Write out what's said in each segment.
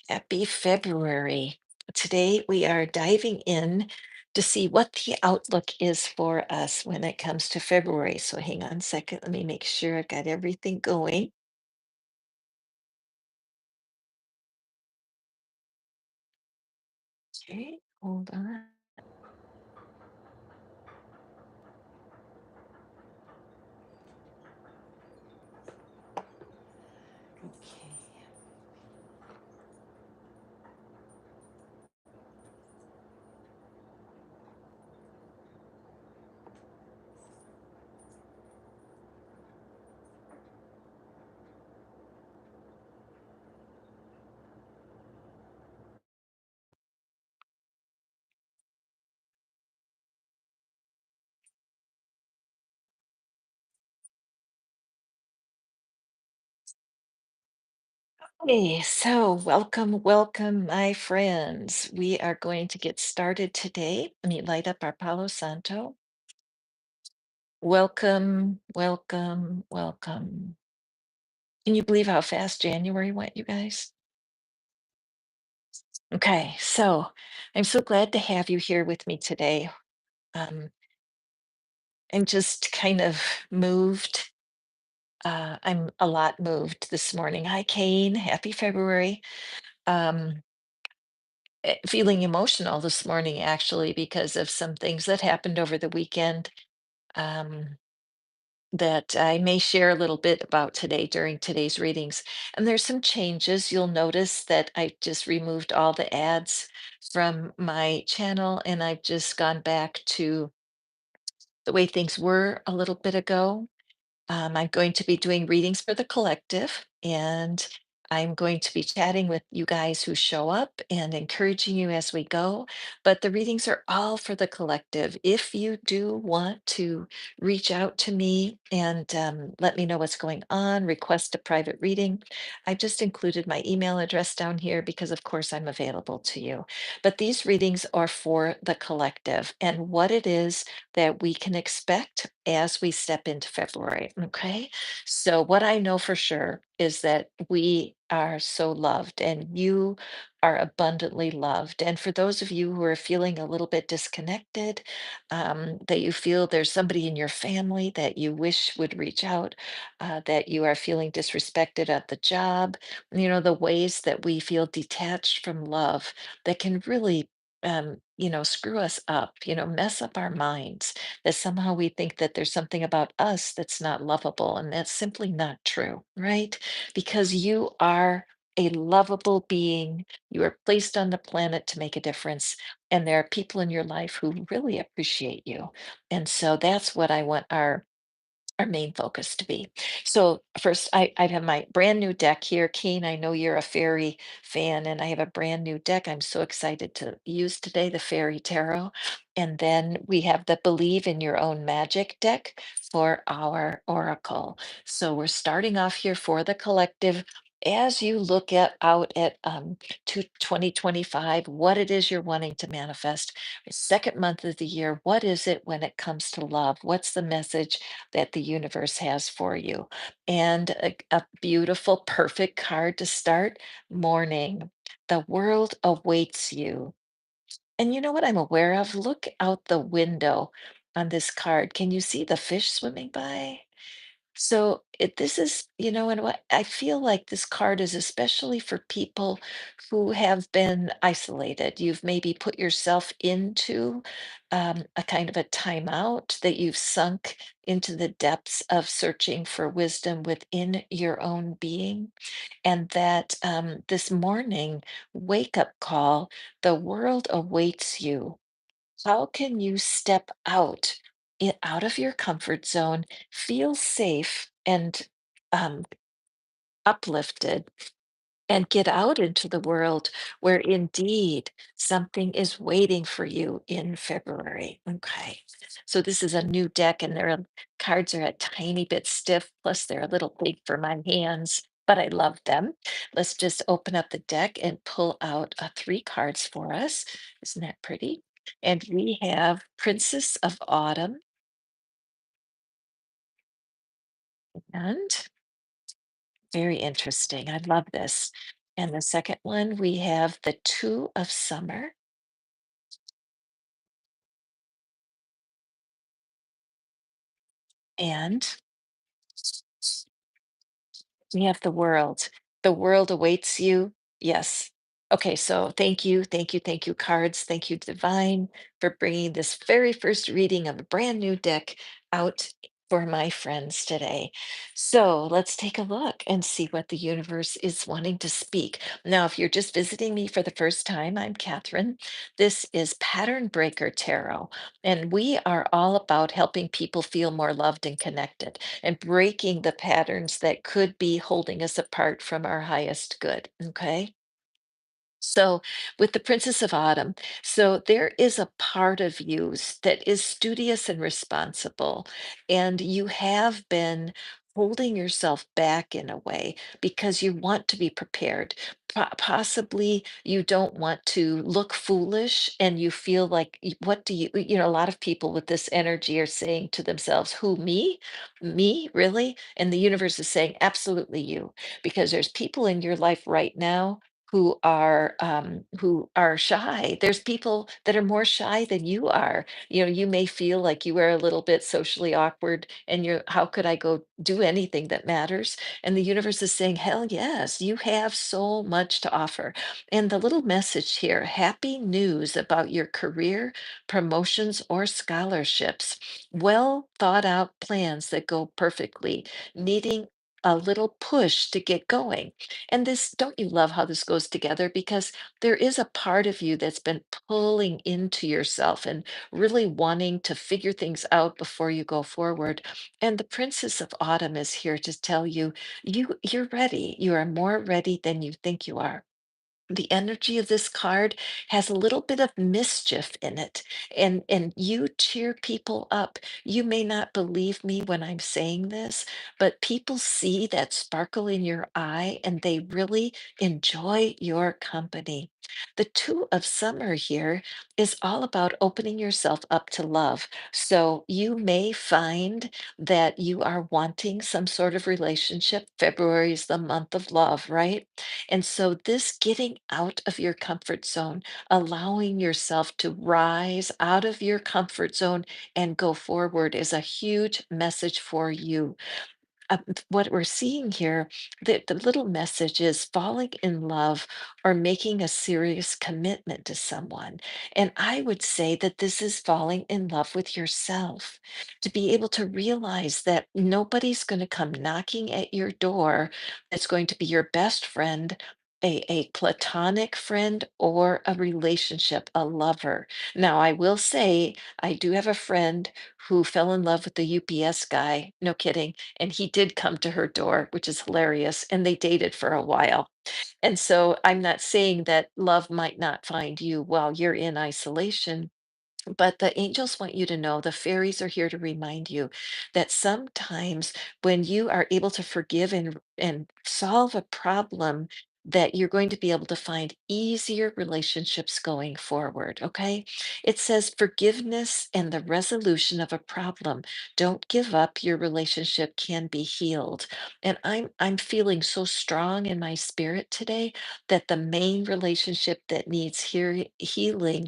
Happy February. Today we are diving in to see what the outlook is for us when it comes to February. So hang on a second. Let me make sure I've got everything going. Okay, hold on. Okay. Hey, so welcome, my friends. We are going to get started today. Let me light up our Palo Santo. Welcome. Can you believe how fast January went, you guys? Okay, so I'm so glad to have you here with me today. Um, I'm just kind of moved. I'm a lot moved this morning. Hi, Kane. Happy February. Um, Feeling emotional this morning, actually, because of some things that happened over the weekend um, that I may share a little bit about today during today's readings. And there's some changes. You'll notice that I just removed all the ads from my channel and I've just gone back to the way things were a little bit ago. I'm going to be doing readings for the collective, and I'm going to be chatting with you guys who show up and encouraging you as we go. But the readings are all for the collective. If you do want to reach out to me and let me know what's going on, request a private reading, I just included my email address down here because, of course, I'm available to you. But these readings are for the collective and what it is that we can expect as we step into February. Okay. So, what I know for sure is that we are so loved and you are abundantly loved. And for those of you who are feeling a little bit disconnected, that you feel there's somebody in your family that you wish would reach out, that you are feeling disrespected at the job, the ways that we feel detached from love that can really screw us up, mess up our minds, that somehow we think that there's something about us that's not lovable. And that's simply not true, right? Because you are a lovable being. You are placed on the planet to make a difference. And there are people in your life who really appreciate you. And so that's what I want our main focus to be. So first, I have my brand new deck here. Keen, I know you're a fairy fan, and I have a brand new deck I'm so excited to use today, the Fairy Tarot. And then we have the Believe in Your Own Magic deck for our Oracle. So we're starting off here for the collective. As you look to 2025, what it is you're wanting to manifest. Second month of the year, what is it when it comes to love? What's the message that the universe has for you? And a beautiful, perfect card to start, morning. The world awaits you. And you know what I'm aware of? Look out the window on this card. Can you see the fish swimming by? So this is, and what I feel like this card is especially for people who have been isolated. You've maybe put yourself into a kind of a timeout, that you've sunk into the depths of searching for wisdom within your own being. And that this morning wake up call, the world awaits you. How can you step out of your comfort zone, feel safe and um, uplifted, and get out into the world where indeed something is waiting for you in February? Okay. So this is a new deck, and their cards are a tiny bit stiff, plus they're a little big for my hands. But I love them. Let's just open up the deck and pull out three cards for us. Isn't that pretty? And we have Princess of Autumn and very interesting. I love this. And the second one, we have the Two of Summer. And we have the world. The world awaits you. Yes. Okay, so thank you, thank you, thank you, cards. Thank you, Divine, for bringing this very first reading of a brand new deck out for my friends today. So let's take a look and see what the universe is wanting to speak. Now, if you're just visiting me for the first time, I'm Catherine. This is Pattern Breaker Tarot, and we are all about helping people feel more loved and connected and breaking the patterns that could be holding us apart from our highest good. Okay. So, with the Princess of Autumn, so there is a part of you that is studious and responsible, and you have been holding yourself back in a way because you want to be prepared. Possibly you don't want to look foolish, and you feel like, what do you know, a lot of people with this energy are saying to themselves, who, me? Me, really? And the universe is saying, absolutely you, because there's people in your life right now who are shy. There's people that are more shy than you are. You know, you may feel like you are a little bit socially awkward and you're, how could I go do anything that matters? And the universe is saying, hell yes, you have so much to offer. And the little message here, happy news about your career, promotions, or scholarships. Well thought out plans that go perfectly, needing a little push to get going. And this, don't you love how this goes together? Because there is a part of you that's been pulling into yourself and really wanting to figure things out before you go forward. And the Princess of Autumn is here to tell you, you're ready. You are more ready than you think you are. The energy of this card has a little bit of mischief in it, and you cheer people up. You may not believe me when I'm saying this, but people see that sparkle in your eye and they really enjoy your company. The Two of Summer here is all about opening yourself up to love. So you may find that you are wanting some sort of relationship. February is the month of love, right? And so, this getting out of your comfort zone, allowing yourself to rise out of your comfort zone and go forward is a huge message for you. What we're seeing here, the little message is falling in love or making a serious commitment to someone. And I would say that this is falling in love with yourself, to be able to realize that nobody's going to come knocking at your door that's going to be your best friend. A platonic friend or a relationship, a lover. Now, I will say, I do have a friend who fell in love with the UPS guy. No kidding, and he did come to her door, which is hilarious, and they dated for a while. And so I'm not saying that love might not find you while you're in isolation, but the angels want you to know, the fairies are here to remind you that sometimes when you are able to forgive and solve a problem, that you're going to be able to find easier relationships going forward. Okay. It says forgiveness and the resolution of a problem. Don't give up. Your relationship can be healed. And I'm feeling so strong in my spirit today that the main relationship that needs healing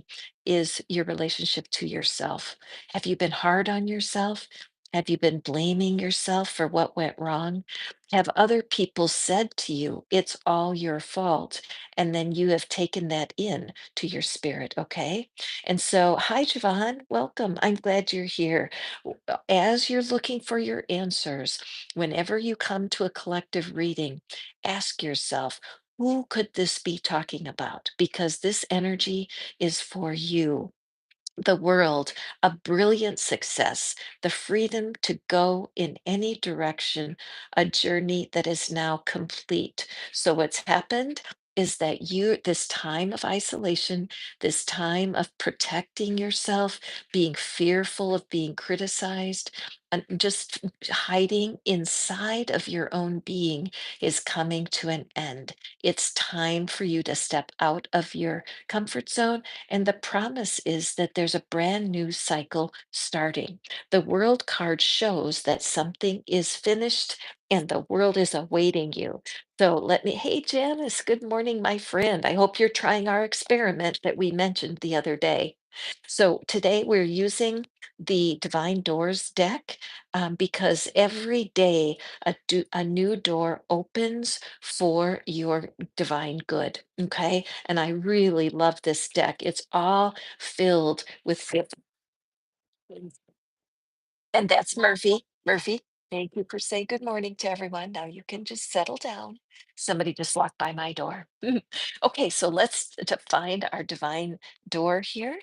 is your relationship to yourself. Have you been hard on yourself? Have you been blaming yourself for what went wrong? Have other people said to you, it's all your fault? And then you have taken that in to your spirit, okay? And so, hi, Javon, welcome. I'm glad you're here. As you're looking for your answers, whenever you come to a collective reading, ask yourself, who could this be talking about? Because this energy is for you, the world, a brilliant success, the freedom to go in any direction, a journey that is now complete. So, what's happened is that this time of isolation, this time of protecting yourself, being fearful of being criticized, just hiding inside of your own being is coming to an end. It's time for you to step out of your comfort zone. And the promise is that there's a brand new cycle starting. The world card shows that something is finished and the world is awaiting you. So hey, Janice, good morning, my friend. I hope you're trying our experiment that we mentioned the other day. So today we're using the Divine Doors deck because every day a new door opens for your divine good. Okay. And I really love this deck. It's all filled with and that's Murphy. Murphy, thank you for saying good morning to everyone. Now you can just settle down. Somebody just walked by my door. Okay, so let's to find our divine door here.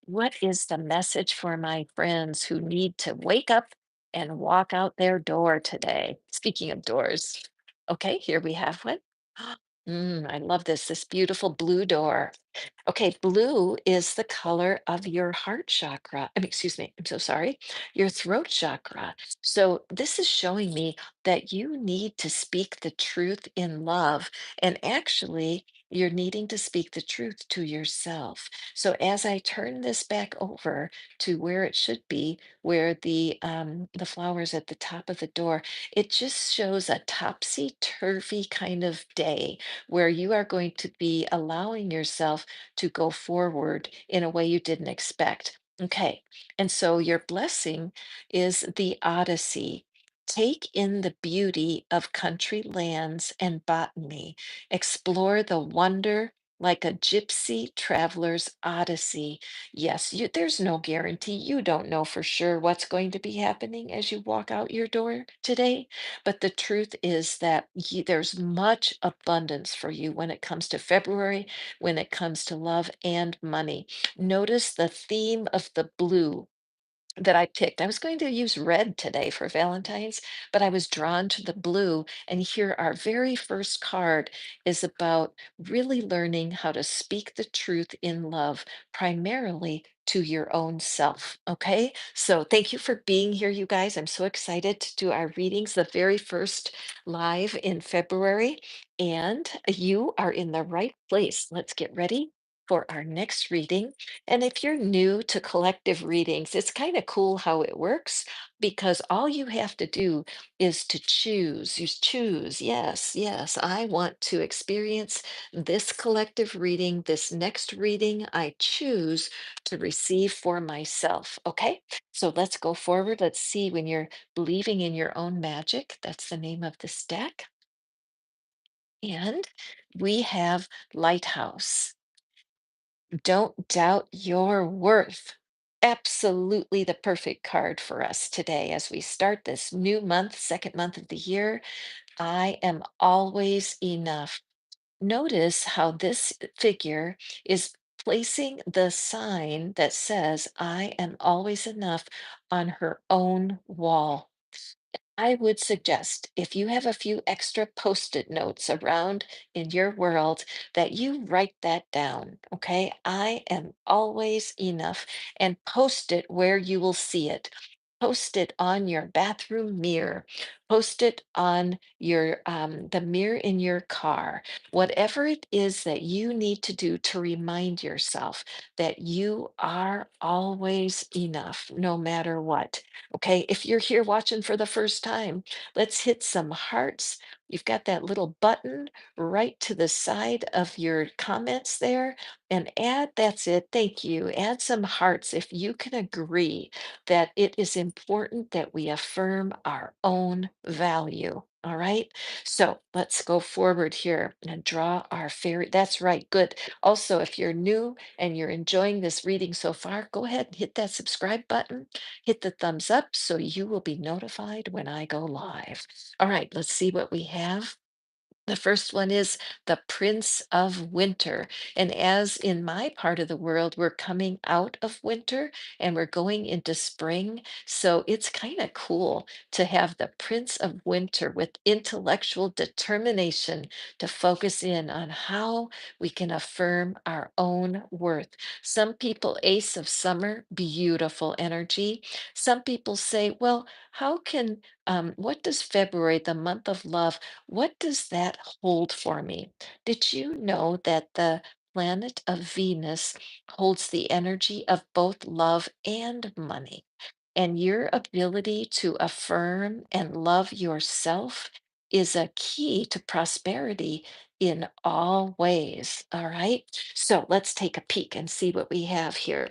What is the message for my friends who need to wake up and walk out their door today? Speaking of doors. Okay, here we have one. I love this beautiful blue door. Okay, blue is the color of your heart chakra. I mean, excuse me, I'm so sorry, your throat chakra. So this is showing me that you need to speak the truth in love. And actually, you're needing to speak the truth to yourself. So as I turn this back over to where it should be, where the flowers at the top of the door, it just shows a topsy-turvy kind of day where you are going to be allowing yourself to go forward in a way you didn't expect. Okay, and so your blessing is the Odyssey. Take in the beauty of country lands and botany. Explore the wonder like a gypsy traveler's odyssey. Yes, there's no guarantee. You don't know for sure what's going to be happening as you walk out your door today. But the truth is that there's much abundance for you when it comes to February, when it comes to love and money. Notice the theme of the blue that I picked. I was going to use red today for Valentine's, but I was drawn to the blue. And here, our very first card is about really learning how to speak the truth in love, primarily to your own self. Okay. So thank you for being here, you guys. I'm so excited to do our readings, the very first live in February. And you are in the right place. Let's get ready for our next reading. And if you're new to collective readings, it's kind of cool how it works because all you have to do is to choose. You choose, yes, yes, I want to experience this collective reading, this next reading. I choose to receive for myself. Okay, so let's go forward. Let's see when you're believing in your own magic. That's the name of this deck. And we have Lighthouse. Don't doubt your worth. Absolutely the perfect card for us today as we start this new month, second month of the year. I am always enough. Notice how this figure is placing the sign that says, I am always enough on her own wall. I would suggest if you have a few extra post-it notes around in your world that you write that down. Okay. I am always enough and post it where you will see it. Post it on your bathroom mirror. Post it on your the mirror in your car. Whatever it is that you need to do to remind yourself that you are always enough, no matter what. Okay, if you're here watching for the first time, let's hit some hearts. You've got that little button right to the side of your comments there and that's it. Thank you. Add some hearts if you can agree that it is important that we affirm our own value. All right. So let's go forward here and draw our fairy. That's right. Good. Also, if you're new and you're enjoying this reading so far, go ahead and hit that subscribe button. Hit the thumbs up so you will be notified when I go live. All right, let's see what we have. The first one is the Prince of Winter. And as in my part of the world, we're coming out of winter and we're going into spring. So it's kind of cool to have the Prince of Winter with intellectual determination to focus in on how we can affirm our own worth. Some people, Ace of Summer, beautiful energy. Some people say, well, what does February, the month of love, what does that hold for me? Did you know that the planet of Venus holds the energy of both love and money? And your ability to affirm and love yourself is a key to prosperity in all ways. All right. So let's take a peek and see what we have here.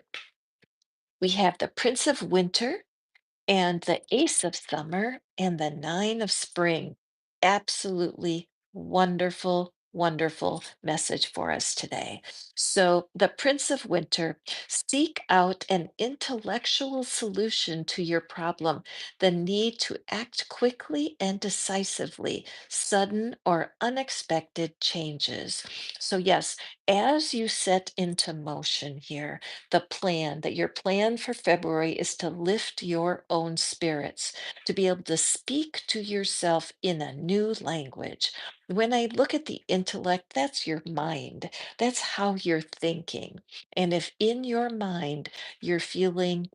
We have the Prince of Winter and the Ace of Summer and the Nine of Spring. Absolutely wonderful, wonderful message for us today. So, the Prince of Winter, seek out an intellectual solution to your problem, the need to act quickly and decisively, sudden or unexpected changes. So, yes, as you set into motion here, your plan for February is to lift your own spirits, to be able to speak to yourself in a new language. When I look at the intellect, that's your mind. That's how you're thinking. And if in your mind you're feeling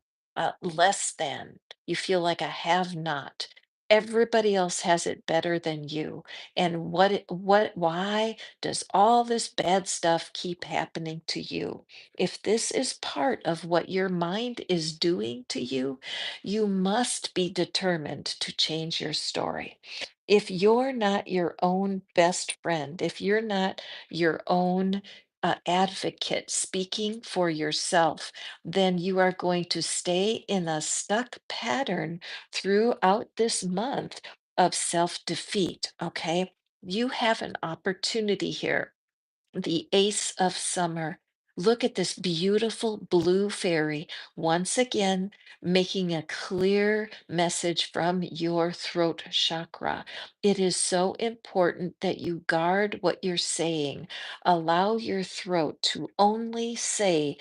less than, you feel like a have not, everybody else has it better than you. And why does all this bad stuff keep happening to you? If this is part of what your mind is doing to you, you must be determined to change your story. If you're not your own best friend, if you're not your own advocate speaking for yourself, then you are going to stay in a stuck pattern throughout this month of self defeat. Okay. You have an opportunity here, the Ace of Summer. Look at this beautiful blue fairy once again making a clear message from your throat chakra. It is so important that you guard what you're saying. Allow your throat to only say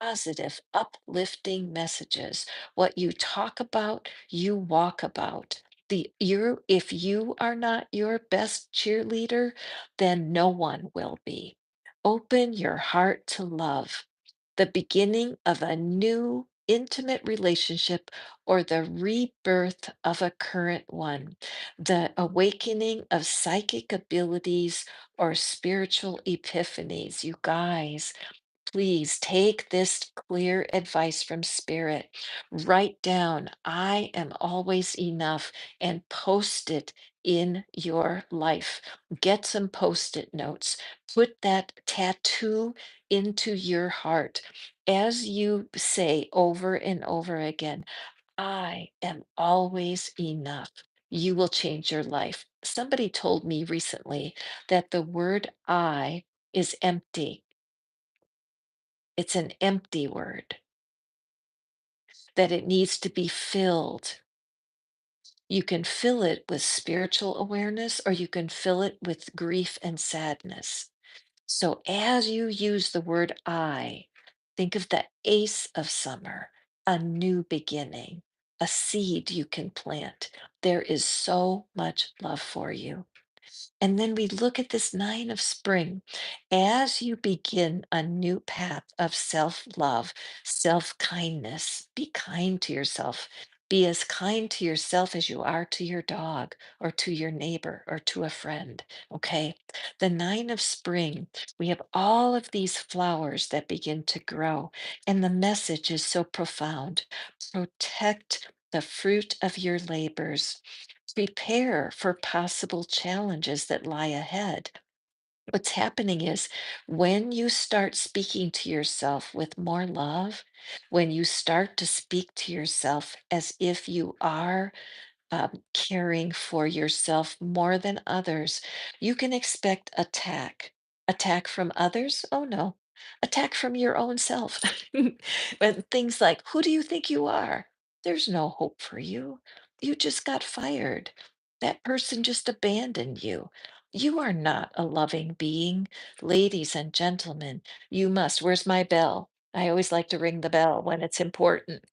positive, uplifting messages. What you talk about, you walk about. If you are not your best cheerleader, then no one will be. Open your heart to love, the beginning of a new intimate relationship or the rebirth of a current one, the awakening of psychic abilities or spiritual epiphanies. You guys, please take this clear advice from Spirit. Write down, I am always enough, and post it in your life. Get some post it notes. Put that tattoo into your heart as you say over and over again, I am always enough. You will change your life. Somebody told me recently that the word I is empty. It's an empty word, that it needs to be filled. You can fill it with spiritual awareness or you can fill it with grief and sadness. So as you use the word I, think of the Ace of Summer, a new beginning, a seed you can plant. There is so much love for you. And then we look at this Nine of Spring. As you begin a new path of self love, self kindness, be kind to yourself. Be as kind to yourself as you are to your dog or to your neighbor or to a friend. Okay. The Nine of Spring, we have all of these flowers that begin to grow. And the message is so profound. Protect the fruit of your labors. Prepare for possible challenges that lie ahead. What's happening is when you start speaking to yourself with more love, when you start to speak to yourself as if you are caring for yourself more than others, you can expect attack. Attack from others? Oh no. Attack from your own self. But things like, who do you think you are? There's no hope for you. You just got fired. That person just abandoned you. You are not a loving being. Ladies and gentlemen, you must. Where's my bell? I always like to ring the bell when it's important.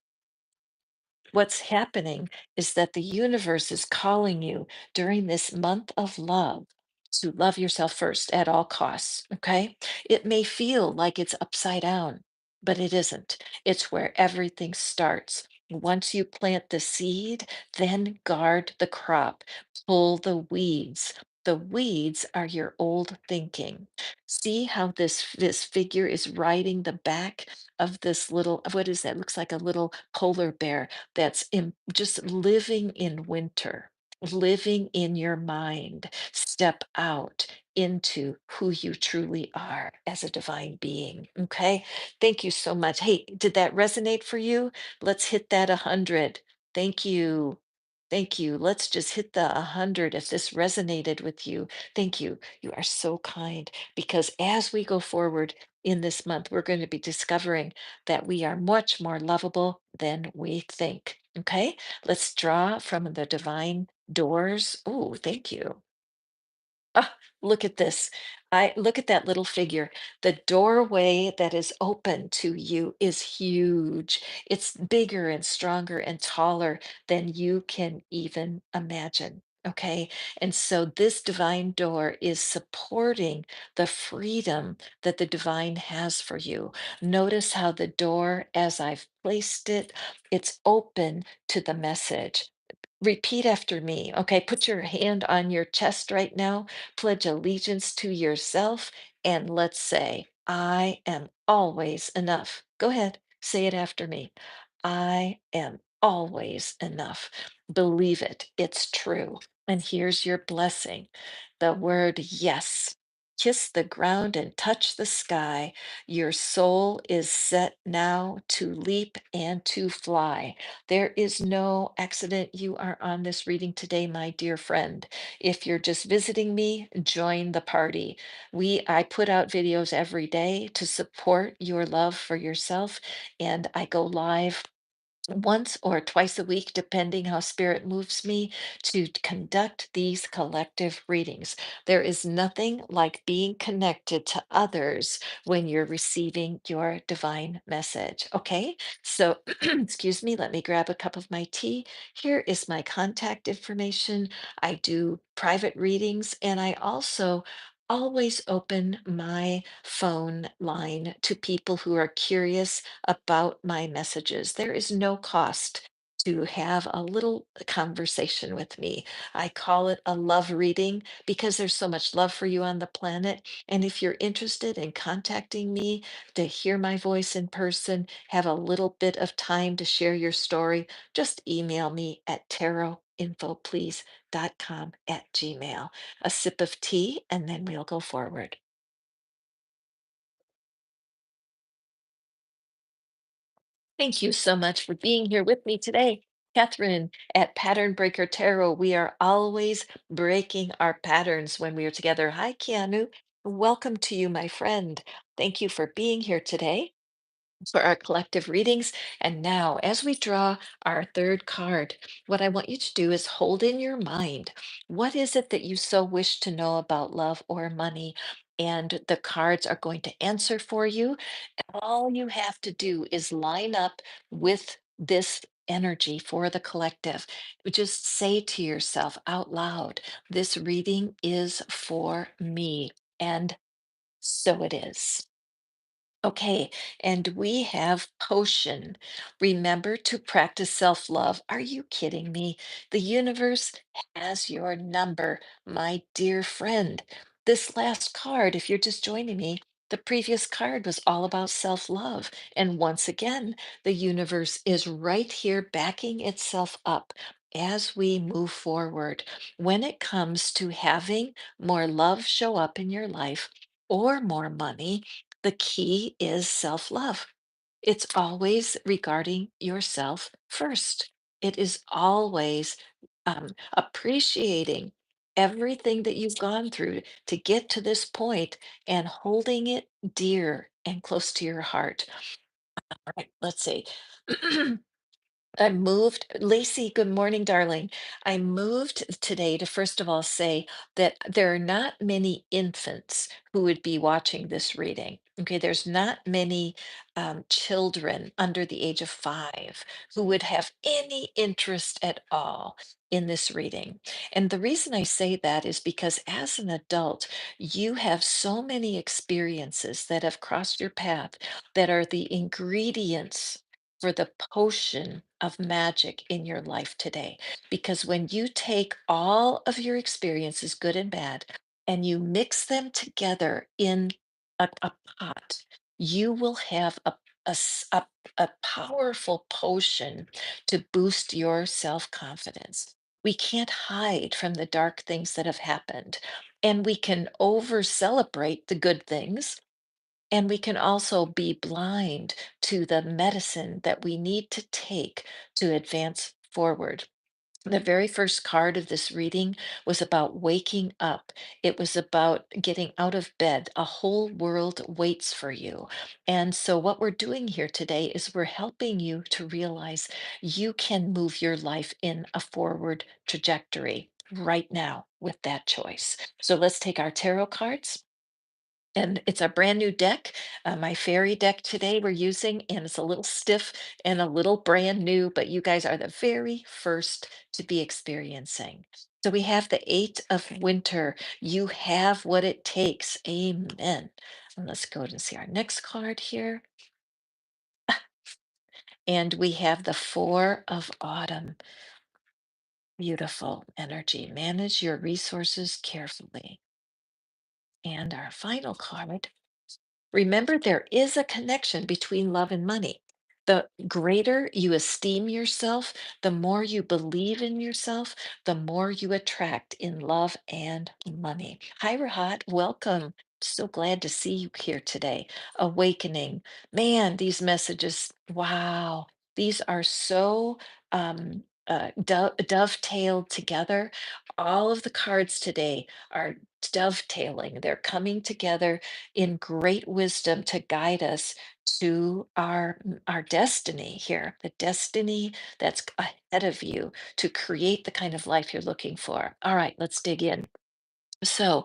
What's happening is that the universe is calling you during this month of love to love yourself first at all costs. Okay. It may feel like it's upside down, but it isn't. It's where everything starts. Once you plant the seed, then guard the crop, pull the weeds. The weeds are your old thinking. See how this figure is riding the back of this little, what is that? Looks like a little polar bear that's just living in winter, living in your mind. Step out into who you truly are as a divine being. Okay. Thank you so much. Hey, did that resonate for you? Let's hit that 100. Thank you. Thank you. Let's just hit the 100 if this resonated with you. Thank you. You are so kind because as we go forward in this month, we're going to be discovering that we are much more lovable than we think. Okay, let's draw from the divine doors. Oh, thank you. Ah, look at this. I look at that little figure. The doorway that is open to you is huge. It's bigger and stronger and taller than you can even imagine. Okay. And so this divine door is supporting the freedom that the divine has for you. Notice how the door, as I've placed it, it's open to the message. Repeat after me. Okay, put your hand on your chest right now. Pledge allegiance to yourself and let's say, I am always enough. Go ahead, say it after me. I am always enough. Believe it, it's true. And here's your blessing the word yes. Kiss the ground and touch the sky. Your soul is set now to leap and to fly. There is no accident. You are on this reading today, my dear friend. If you're just visiting me, join the party. I put out videos every day to support your love for yourself, and I go live once or twice a week, depending how spirit moves me, to conduct these collective readings. There is nothing like being connected to others when you're receiving your divine message. Okay, so excuse me, let me grab a cup of my tea. Here is my contact information. I do private readings, and I also always open my phone line to people who are curious about my messages. There is no cost to have a little conversation with me. I call it a love reading because there's so much love for you on the planet. And if you're interested in contacting me to hear my voice in person, have a little bit of time to share your story, just email me at tarotinfoplease.com at gmail. A sip of tea, and then we'll go forward. Thank you so much for being here with me today. Catherine at Pattern Breaker Tarot. We are always breaking our patterns when we are together. Hi, Keanu. Welcome to you, my friend. Thank you for being here today for our collective readings. And now, as we draw our third card, what I want you to do is hold in your mind what is it that you so wish to know about love or money? And the cards are going to answer for you. All you have to do is line up with this energy for the collective. Just say to yourself out loud, this reading is for me. And so it is. Okay, and we have potion. Remember to practice self-love. Are you kidding me? The universe has your number, my dear friend. This last card, if you're just joining me, the previous card was all about self-love. And once again, the universe is right here backing itself up as we move forward. When it comes to having more love show up in your life or more money, the key is self love. It's always regarding yourself first. It is always appreciating everything that you've gone through to get to this point and holding it dear and close to your heart. All right, let's see. I moved, Lacey, good morning, darling. I moved today to first of all say that there are not many infants who would be watching this reading. Okay, there's not many children under the age of 5 who would have any interest at all in this reading. And the reason I say that is because as an adult, you have so many experiences that have crossed your path that are the ingredients for the potion of magic in your life today. Because when you take all of your experiences, good and bad, and you mix them together in a pot, you will have a, s- a powerful potion to boost your self confidence. We can't hide from the dark things that have happened, and we can over celebrate the good things, and we can also be blind to the medicine that we need to take to advance forward. The very first card of this reading was about waking up. It was about getting out of bed. A whole world waits for you. And so, what we're doing here today is we're helping you to realize you can move your life in a forward trajectory right now with that choice. So, let's take our tarot cards. And it's a brand new deck, my fairy deck today we're using, and it's a little stiff and a little brand new, but you guys are the very first to be experiencing. So we have the 8 of Winter. You have what it takes. Amen. And let's go ahead and see our next card here. And we have the 4 of Autumn. Beautiful energy. Manage your resources carefully. And our final card. Remember, there is a connection between love and money. The greater you esteem yourself, the more you believe in yourself, the more you attract in love and money. Hi, Rahat. Welcome. So glad to see you here today. Awakening. Man, these messages, wow. These are so dovetailed together. All of the cards today are dovetailing, they're coming together in great wisdom to guide us to our destiny here, the destiny that's ahead of you to create the kind of life you're looking for. All right, let's dig in. So,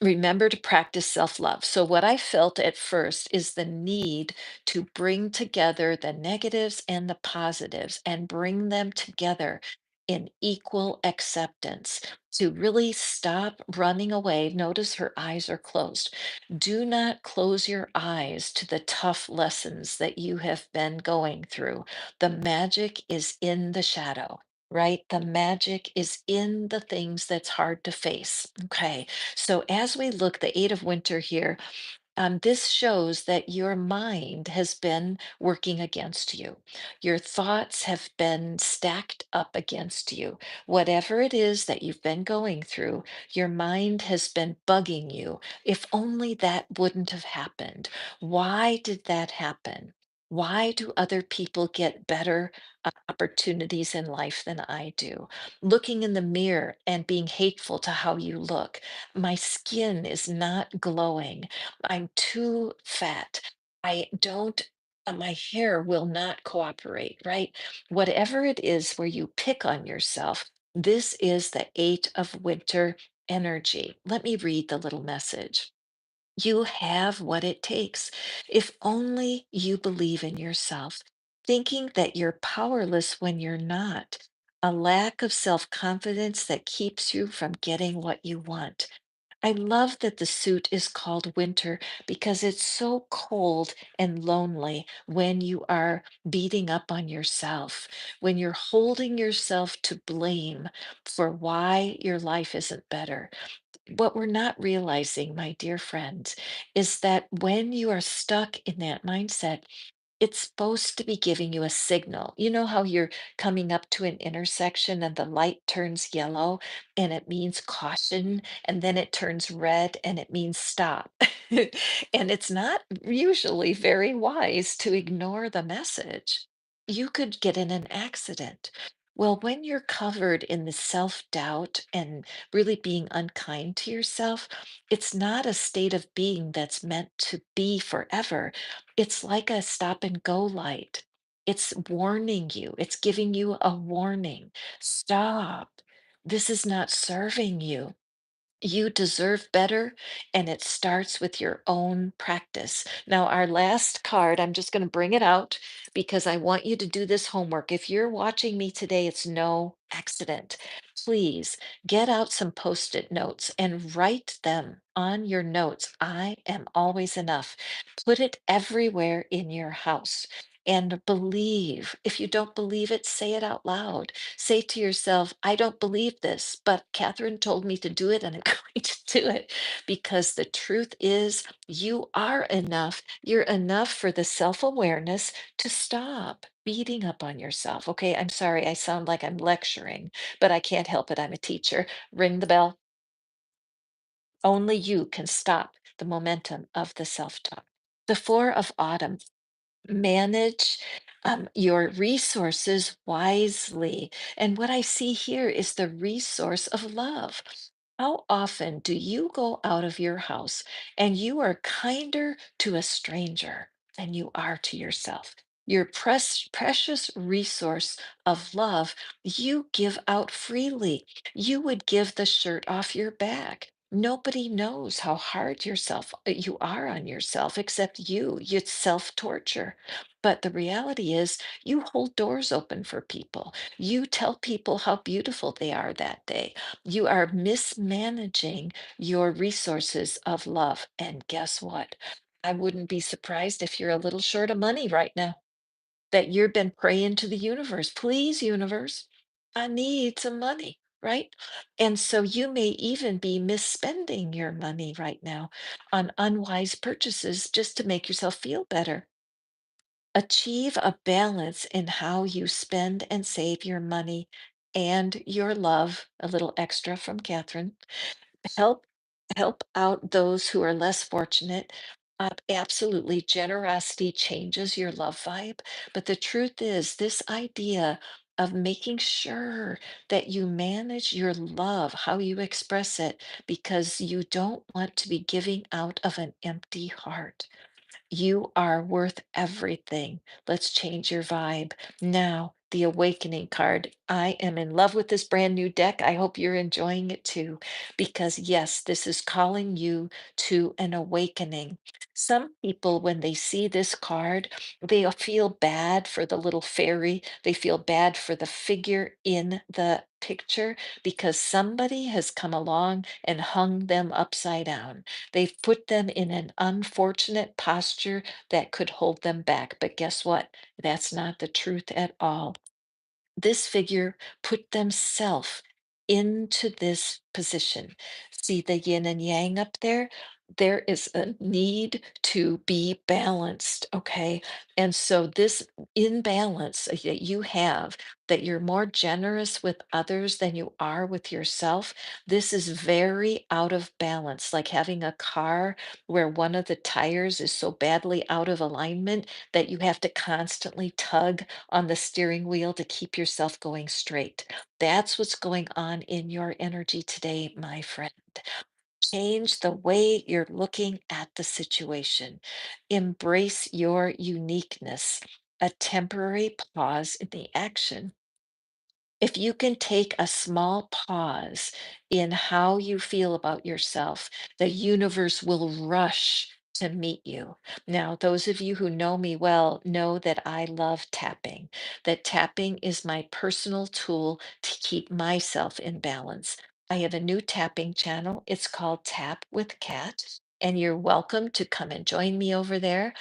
remember to practice self love. So, what I felt at first is the need to bring together the negatives and the positives and bring them together in equal acceptance, to really stop running away. Notice her eyes are closed. Do not close your eyes to the tough lessons that you have been going through. The magic is in the shadow. Right? The magic is in the things that's hard to face. Okay. So as we look, the 8 of Winter here, this shows that your mind has been working against you. Your thoughts have been stacked up against you. Whatever it is that you've been going through, your mind has been bugging you. If only that wouldn't have happened. Why did that happen? Why do other people get better opportunities in life than I do? Looking in the mirror and being hateful to how you look. My skin is not glowing. I'm too fat. I don't, my hair will not cooperate, right? Whatever it is where you pick on yourself, this is the 8 of Winter energy. Let me read the little message. You have what it takes. If only you believe in yourself, thinking that you're powerless when you're not. A lack of self confidence that keeps you from getting what you want. I love that the suit is called Winter because it's so cold and lonely when you are beating up on yourself, when you're holding yourself to blame for why your life isn't better. What we're not realizing, my dear friends, is that when you are stuck in that mindset, it's supposed to be giving you a signal. You know how you're coming up to an intersection and the light turns yellow and it means caution, and then it turns red and it means stop. And it's not usually very wise to ignore the message. You could get in an accident. Well, when you're covered in the self doubt and really being unkind to yourself, it's not a state of being that's meant to be forever. It's like a stop and go light. It's warning you, it's giving you a warning. Stop. This is not serving you. You deserve better, and it starts with your own practice. Now, our last card, I'm just going to bring it out because I want you to do this homework. If you're watching me today, it's no accident. Please get out some post-it notes and write them on your notes. I am always enough. Put it everywhere in your house. And believe. If you don't believe it, say it out loud. Say to yourself, I don't believe this, but Catherine told me to do it and I'm going to do it because the truth is you are enough. You're enough for the self awareness to stop beating up on yourself. Okay, I'm sorry, I sound like I'm lecturing, but I can't help it. I'm a teacher. Ring the bell. Only you can stop the momentum of the self talk. The Four of Autumn. Manage your resources wisely. And what I see here is the resource of love. How often do you go out of your house and you are kinder to a stranger than you are to yourself? Your precious resource of love, you give out freely. You would give the shirt off your back. Nobody knows how hard you are on yourself except you. It's self-torture. But the reality is, you hold doors open for people. You tell people how beautiful they are that day. You are mismanaging your resources of love. And guess what? I wouldn't be surprised if you're a little short of money right now, that you've been praying to the universe. Please, universe, I need some money, right? And so you may even be misspending your money right now on unwise purchases just to make yourself feel better. Achieve a balance in how you spend and save your money and your love, a little extra from Catherine. Help help out those who are less fortunate. Absolutely, generosity changes your love vibe. But the truth is, this idea of making sure that you manage your love, how you express it, because you don't want to be giving out of an empty heart. You are worth everything. Let's change your vibe. Now, the awakening card. I am in love with this brand new deck. I hope you're enjoying it too, because yes, this is calling you to an awakening. Some people, when they see this card, they feel bad for the little fairy. They feel bad for the figure in the picture because somebody has come along and hung them upside down. They've put them in an unfortunate posture that could hold them back. But guess what? That's not the truth at all. This figure put themselves into this position. See the yin and yang up there? There is a need to be balanced, okay? And so this imbalance that you have, that you're more generous with others than you are with yourself, this is very out of balance, like having a car where one of the tires is so badly out of alignment that you have to constantly tug on the steering wheel to keep yourself going straight. That's what's going on in your energy today, my friend. Change the way you're looking at the situation. Embrace your uniqueness. A temporary pause in the action. If you can take a small pause in how you feel about yourself, the universe will rush to meet you. Now, those of you who know me well know that I love tapping, that tapping is my personal tool to keep myself in balance. I have a new tapping channel. It's called Tap with Cat, and you're welcome to come and join me over there.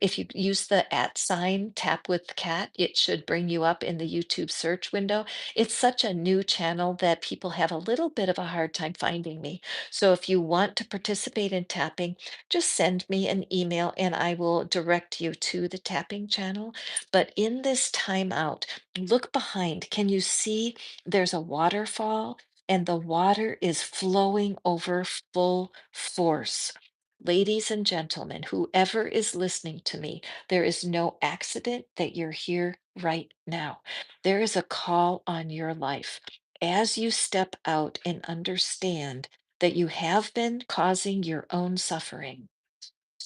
If you use the at sign tap with cat, it should bring you up in the YouTube search window. It's such a new channel that people have a little bit of a hard time finding me. So if you want to participate in tapping, just send me an email and I will direct you to the tapping channel. But in this timeout, look behind. Can you see there's a waterfall and the water is flowing over full force? Ladies and gentlemen, whoever is listening to me, there is no accident that you're here right now. There is a call on your life. As you step out and understand that you have been causing your own suffering,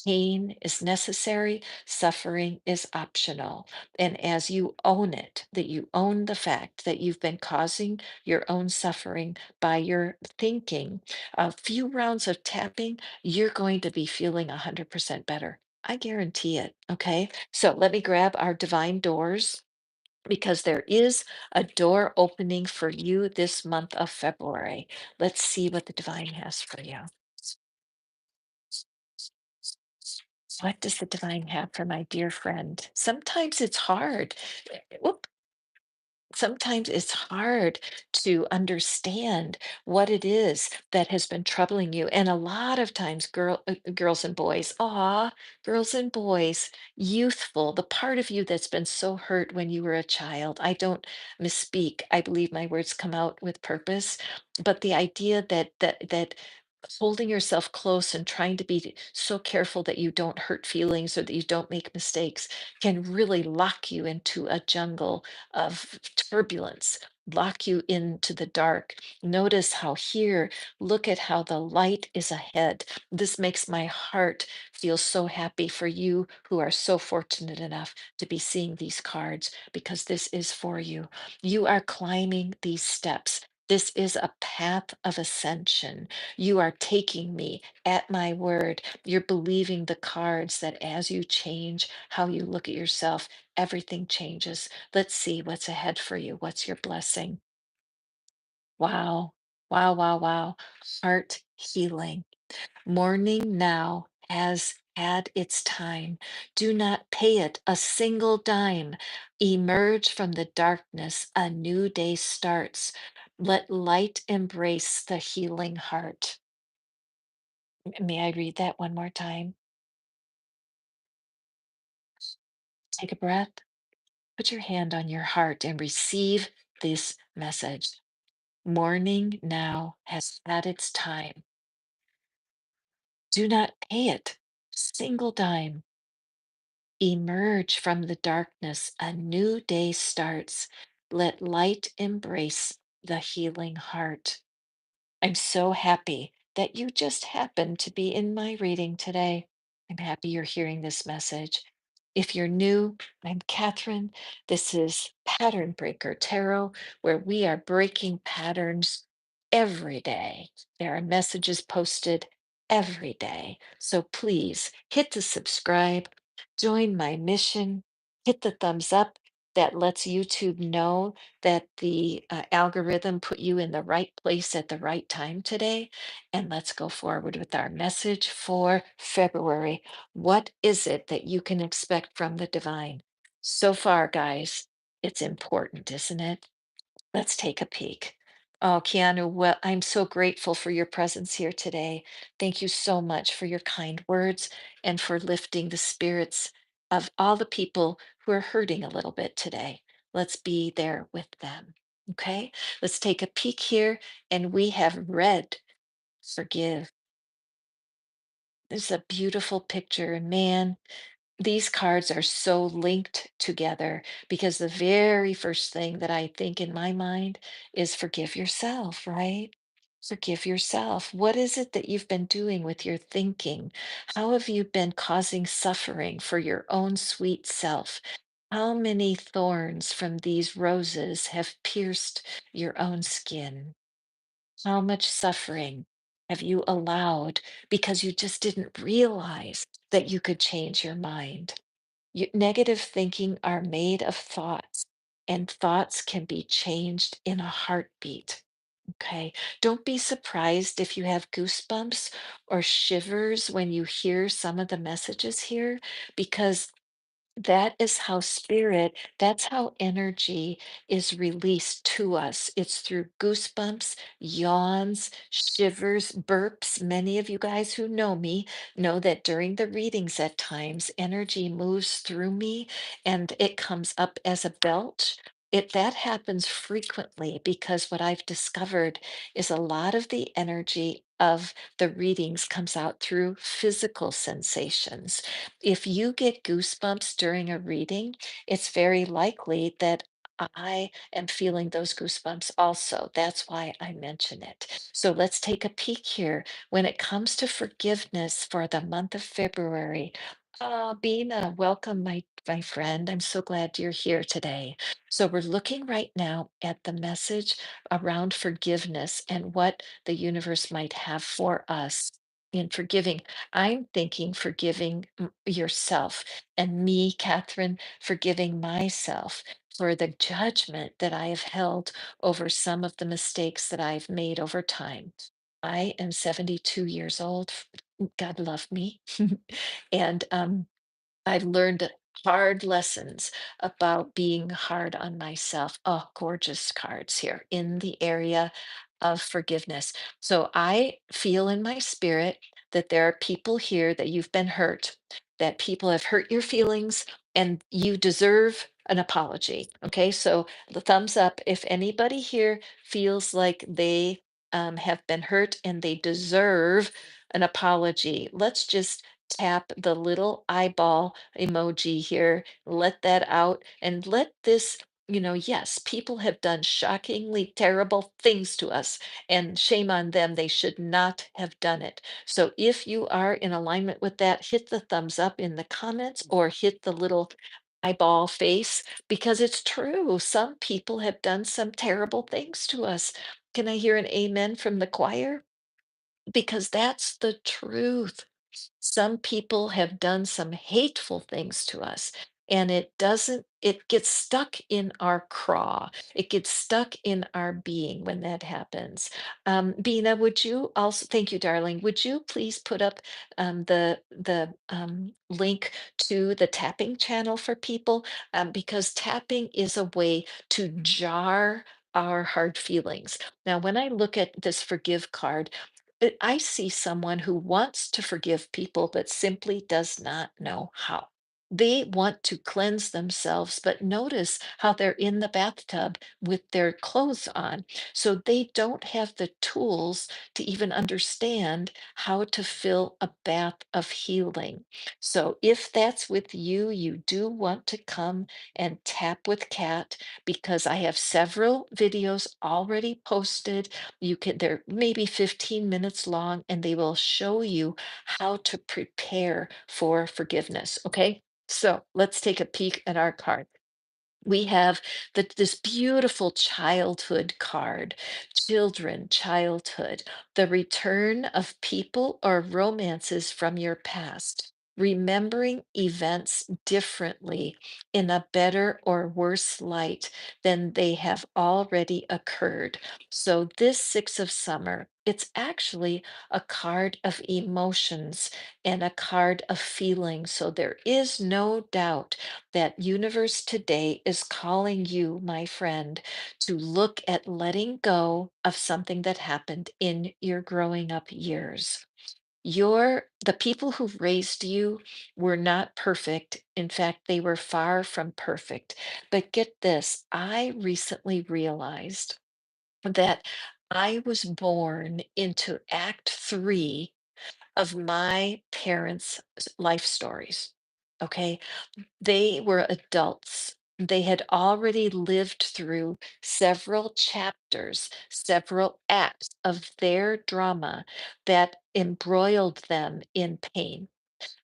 Pain is necessary, suffering is optional. And as you own it, that you own the fact that you've been causing your own suffering by your thinking, a few rounds of tapping, you're going to be feeling 100% better. I guarantee it. Okay. So let me grab our divine doors because there is a door opening for you this month of February. Let's see what the divine has for you. What does the divine have for my dear friend? Sometimes it's hard. Whoop. Sometimes it's hard to understand what it is that has been troubling you. And a lot of times, girls and boys, girls and boys, youthful, the part of you that's been so hurt when you were a child. I don't misspeak. I believe my words come out with purpose. But the idea that holding yourself close and trying to be so careful that you don't hurt feelings or that you don't make mistakes can really lock you into a jungle of turbulence, lock you into the dark. Notice how here, look at how the light is ahead. This makes my heart feel so happy for you who are so fortunate enough to be seeing these cards because this is for you. You are climbing these steps. This is a path of ascension. You are taking me at my word. You're believing the cards that as you change how you look at yourself, everything changes. Let's see what's ahead for you. What's your blessing? Wow. Wow, wow, wow. Heart healing. Morning now has had its time. Do not pay it a single dime. Emerge from the darkness. A new day starts. Let light embrace the healing heart. May I read that one more time? Take a breath. Put your hand on your heart and receive this message. Morning now has had its time. Do not pay it a single dime. Emerge from the darkness. A new day starts. Let light embrace the healing heart. I'm so happy that you just happened to be in my reading today. I'm happy you're hearing this message. If you're new, I'm Catherine. This is Pattern Breaker Tarot, where we are breaking patterns every day. There are messages posted every day. So please hit the subscribe, join my mission, hit the thumbs up. That lets YouTube know that the algorithm put you in the right place at the right time today. And let's go forward with our message for February. What is it that you can expect from the divine? So far, guys, it's important, isn't it? Let's take a peek. Oh, Keanu, well, I'm so grateful for your presence here today. Thank you so much for your kind words and for lifting the spirits of all the people who are hurting a little bit today. Let's be there with them. Okay, let's take a peek here. And we have read Forgive. This is a beautiful picture. And man, these cards are so linked together because the very first thing that I think in my mind is forgive yourself, right? Forgive yourself. What is it that you've been doing with your thinking? How have you been causing suffering for your own sweet self? How many thorns from these roses have pierced your own skin? How much suffering have you allowed because you just didn't realize that you could change your mind? Negative thinking are made of thoughts, and thoughts can be changed in a heartbeat. Okay. Don't be surprised if you have goosebumps or shivers when you hear some of the messages here, because that is how spirit, that's how energy is released to us. It's through goosebumps, yawns, shivers, burps. Many of you guys who know me know that during the readings at times, energy moves through me and it comes up as a belch. That happens frequently because what I've discovered is a lot of the energy of the readings comes out through physical sensations. If you get goosebumps during a reading, it's very likely that I am feeling those goosebumps also. That's why I mention it. So let's take a peek here. When it comes to forgiveness for the month of February, Bina, welcome, my friend. I'm so glad you're here today. So we're looking right now at the message around forgiveness and what the universe might have for us in forgiving. I'm thinking forgiving yourself and me, Catherine, forgiving myself for the judgment that I have held over some of the mistakes that I've made over time. I am 72 years old. God love me. And I've learned hard lessons about being hard on myself. Oh, gorgeous cards here in the area of forgiveness. So I feel in my spirit that there are people here that you've been hurt, that people have hurt your feelings, and you deserve an apology. Okay, so the thumbs up if anybody here feels like they have been hurt and they deserve an apology. Let's just tap the little eyeball emoji here, let that out, and let this, yes, people have done shockingly terrible things to us, and shame on them. They should not have done it. So if you are in alignment with that, hit the thumbs up in the comments or hit the little eyeball face because it's true. Some people have done some terrible things to us. Can I hear an amen from the choir? Because that's the truth. Some people have done some hateful things to us, and it gets stuck in our craw. It gets stuck in our being when that happens. Bina, would you also, thank you, darling. Would you please put up the link to the tapping channel for people? Because tapping is a way to jar our hard feelings. Now, when I look at this forgive card, I see someone who wants to forgive people but simply does not know how. They want to cleanse themselves, but notice how they're in the bathtub with their clothes on. So they don't have the tools to even understand how to fill a bath of healing. So if that's with you, you do want to come and tap with Kat because I have several videos already posted. They're maybe 15 minutes long, and they will show you how to prepare for forgiveness. Okay, so let's take a peek at our card. We have this beautiful childhood card, children, childhood, the return of people or romances from your past, remembering events differently in a better or worse light than they have already occurred. So this Six of Summer, it's actually a card of emotions and a card of feeling. So there is no doubt that universe today is calling you, my friend, to look at letting go of something that happened in your growing up years. The people who raised you were not perfect. In fact, they were far from perfect. But get this, I recently realized that I was born into act three of my parents' life stories. Okay, they were adults. They had already lived through several chapters, several acts of their drama that embroiled them in pain.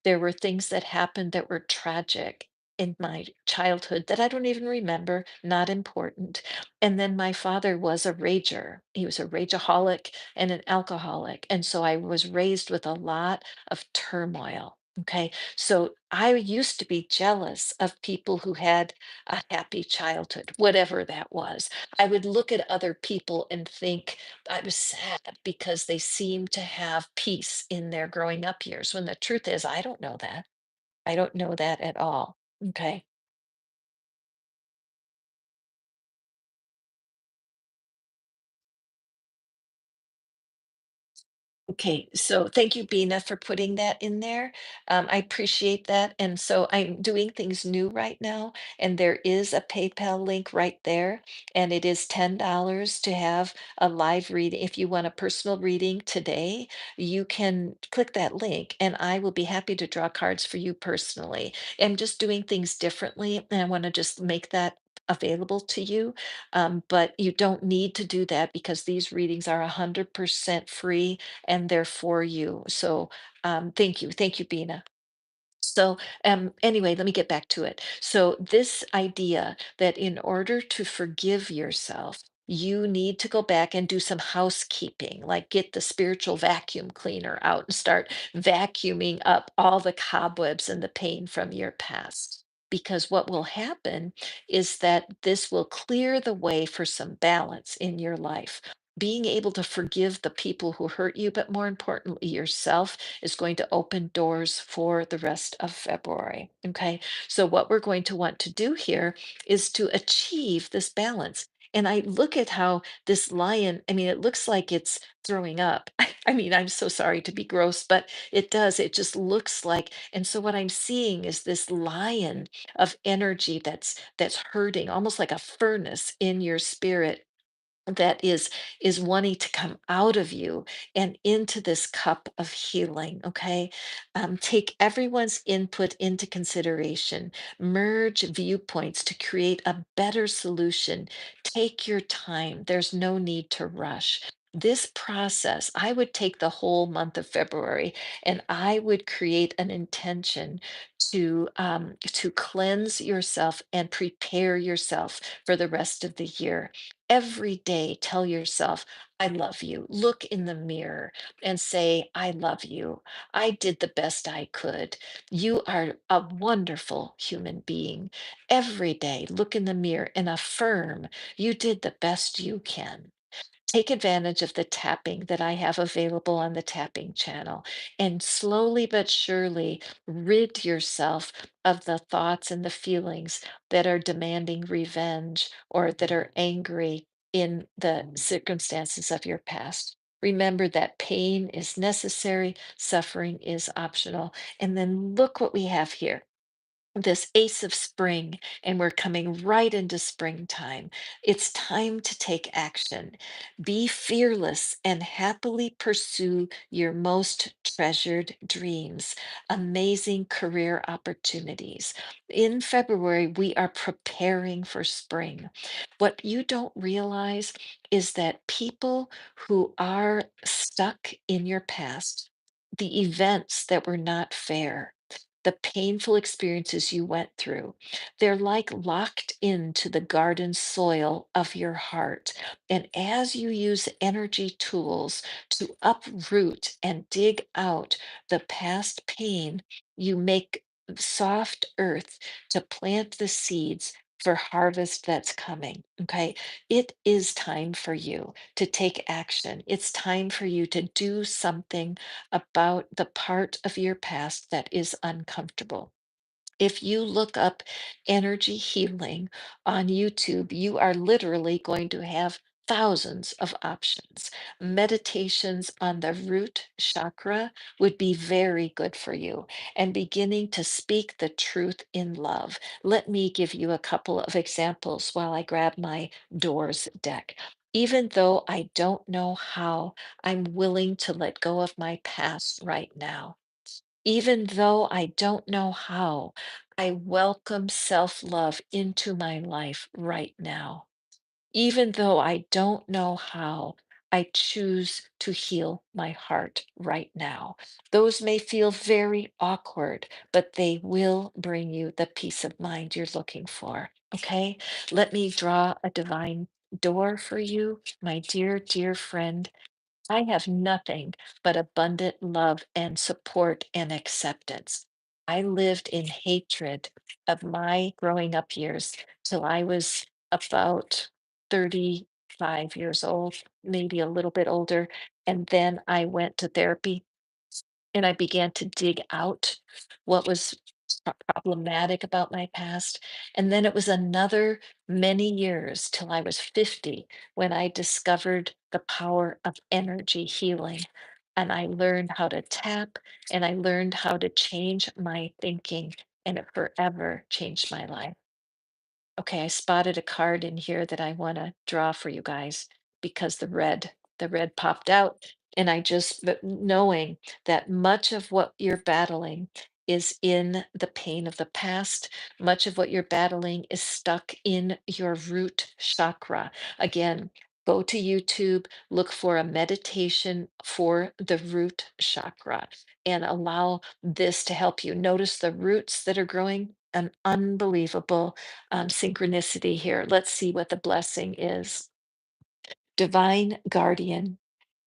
There were things that happened that were tragic in my childhood that I don't even remember, not important. And then my father was a rager. He was a rageaholic and an alcoholic. And so I was raised with a lot of turmoil. Okay. So I used to be jealous of people who had a happy childhood, whatever that was. I would look at other people and think, I was sad because they seem to have peace in their growing up years, when the truth is, I don't know that. I don't know that at all. Okay. Okay, so thank you, Bina, for putting that in there. I appreciate that. And so I'm doing things new right now, and there is a PayPal link right there, and it is $10 to have a live reading. If you want a personal reading today, you can click that link, and I will be happy to draw cards for you personally. I'm just doing things differently, and I want to just make that available to you. But you don't need to do that because these readings are 100% free and they're for you. So thank you. Thank you, Bina. So, anyway, let me get back to it. So, this idea that in order to forgive yourself, you need to go back and do some housekeeping, like get the spiritual vacuum cleaner out and start vacuuming up all the cobwebs and the pain from your past. Because what will happen is that this will clear the way for some balance in your life. Being able to forgive the people who hurt you, but more importantly, yourself is going to open doors for the rest of February. Okay. So, what we're going to want to do here is to achieve this balance. And I look at how this lion, I mean, it looks like it's throwing up. I mean, I'm so sorry to be gross, but it does. It just looks like, and so what I'm seeing is this lion of energy that's hurting, almost like a furnace in your spirit that is wanting to come out of you and into this cup of healing. Okay, take everyone's input into consideration, merge viewpoints to create a better solution. Take your time, there's no need to rush this process. I would take the whole month of February and I would create an intention to cleanse yourself and prepare yourself for the rest of the year. Every day, tell yourself, I love you. Look in the mirror and say, I love you. I did the best I could. You are a wonderful human being. Every day, look in the mirror and affirm you did the best you can. Take advantage of the tapping that I have available on the tapping channel and slowly but surely rid yourself of the thoughts and the feelings that are demanding revenge or that are angry in the circumstances of your past. Remember that pain is necessary, suffering is optional. And then look what we have here, this ace of spring, and we're coming right into springtime. It's time to take action. Be fearless and happily pursue your most treasured dreams, amazing career opportunities. In February, we are preparing for spring. What you don't realize is that people who are stuck in your past, the events that were not fair, the painful experiences you went through, they're like locked into the garden soil of your heart. And as you use energy tools to uproot and dig out the past pain, you make soft earth to plant the seeds for harvest that's coming. Okay. It is time for you to take action. It's time for you to do something about the part of your past that is uncomfortable. If you look up energy healing on YouTube, you are literally going to have thousands of options. Meditations on the root chakra would be very good for you, and beginning to speak the truth in love. Let me give you a couple of examples while I grab my doors deck. Even though I don't know how, I'm willing to let go of my past right now. Even though I don't know how, I welcome self love into my life right now. Even though I don't know how, I choose to heal my heart right now. Those may feel very awkward, but they will bring you the peace of mind you're looking for. Okay? Let me draw a divine door for you, my dear, dear friend. I have nothing but abundant love and support and acceptance. I lived in hatred of my growing up years till I was about 35 years old, maybe a little bit older. And then I went to therapy and I began to dig out what was problematic about my past. And then it was another many years till I was 50 when I discovered the power of energy healing. And I learned how to tap and I learned how to change my thinking, and it forever changed my life. Okay, I spotted a card in here that I want to draw for you guys because the red popped out. And I just, but knowing that much of what you're battling is in the pain of the past. Much of what you're battling is stuck in your root chakra. Again, go to YouTube, look for a meditation for the root chakra, and allow this to help you. Notice the roots that are growing. An unbelievable synchronicity here. Let's see what the blessing is. Divine guardian,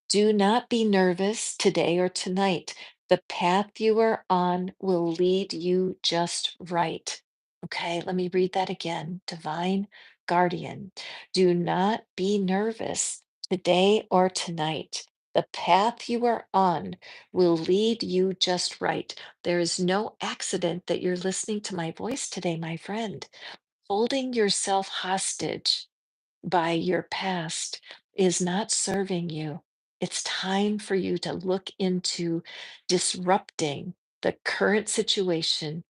do not be nervous today or tonight. The path you are on will lead you just right. Okay, let me read that again. Divine guardian, do not be nervous today or tonight. The path you are on will lead you just right. There is no accident that you're listening to my voice today, my friend. Holding yourself hostage by your past is not serving you. It's time for you to look into disrupting the current situation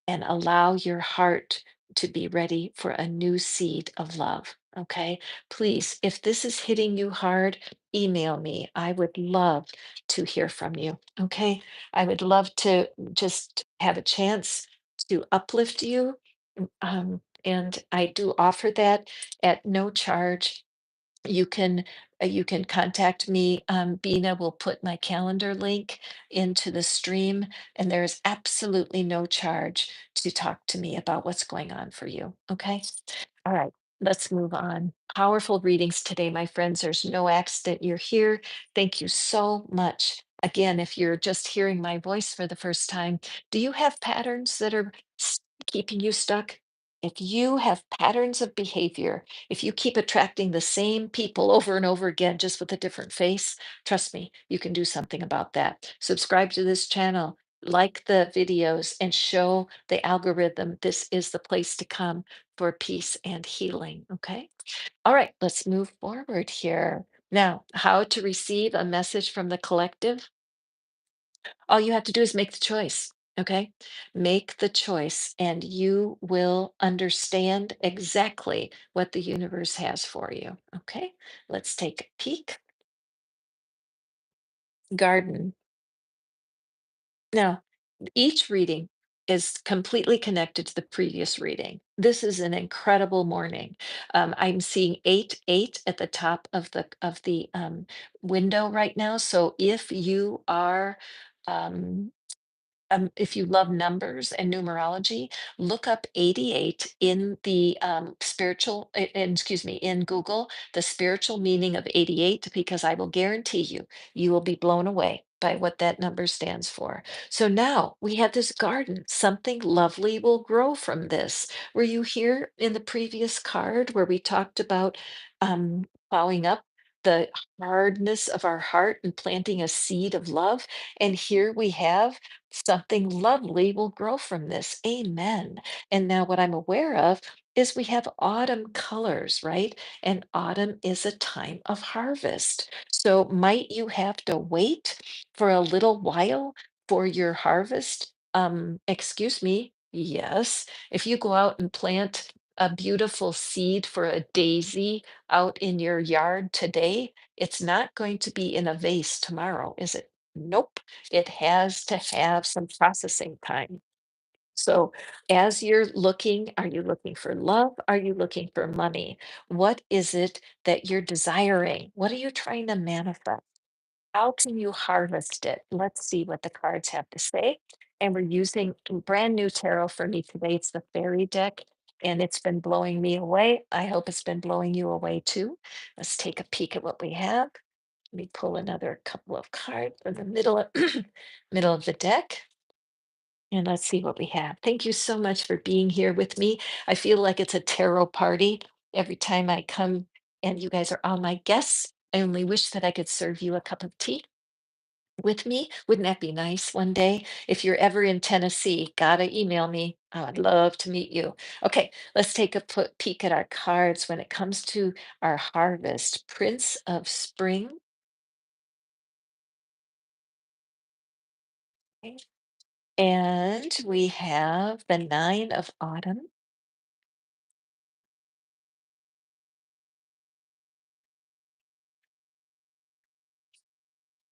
and allow your heart to be ready for a new seed of love. Okay. Please, if this is hitting you hard, email me. I would love to hear from you. Okay. I would love to just have a chance to uplift you. And I do offer that at no charge. You can contact me. Bina will put my calendar link into the stream, and there is absolutely no charge to talk to me about what's going on for you. Okay. All right, let's move on. Powerful readings today, my friends. There's no accident you're here. Thank you so much. Again, if you're just hearing my voice for the first time, do you have patterns that are keeping you stuck? If you have patterns of behavior, if you keep attracting the same people over and over again, just with a different face, trust me, you can do something about that. Subscribe to this channel, like the videos, and show the algorithm this is the place to come for peace and healing. Okay. All right, let's move forward here. Now, how to receive a message from the collective? All you have to do is make the choice. Okay. Make the choice, and you will understand exactly what the universe has for you. Okay. Let's take a peek. Garden. Now, each reading is completely connected to the previous reading. This is an incredible morning. I'm seeing 8 8 at the top of the window right now. So if you love numbers and numerology, look up 88 in the excuse me, in Google, the spiritual meaning of 88, because I will guarantee you will be blown away by what that number stands for. So now we have this garden. Something lovely will grow from this. Were you here in the previous card where we talked about plowing up the hardness of our heart and planting a seed of love? And here we have something lovely will grow from this. Amen. And now, what I'm aware of is we have autumn colors, right? And autumn is a time of harvest. So, might you have to wait for a little while for your harvest? Excuse me. Yes. If you go out and plant a beautiful seed for a daisy out in your yard today, it's not going to be in a vase tomorrow, is it? Nope, it has to have some processing time. So, as you're looking, are you looking for love? Are you looking for money? What is it that you're desiring? What are you trying to manifest? How can you harvest it? Let's see what the cards have to say. And we're using a brand new tarot for me today. It's the fairy deck, and it's been blowing me away. I hope it's been blowing you away too. Let's take a peek at what we have. Let me pull another couple of cards from the middle of, middle of the deck, and let's see what we have. Thank you so much for being here with me. I feel like it's a tarot party every time I come, and you guys are all my guests. I only wish that I could serve you a cup of tea with me. Wouldn't that be nice one day? If you're ever in Tennessee, gotta email me. I'd love to meet you. Okay, let's take a peek at our cards when it comes to our harvest. Prince of Spring. Okay. And we have the Nine of Autumn,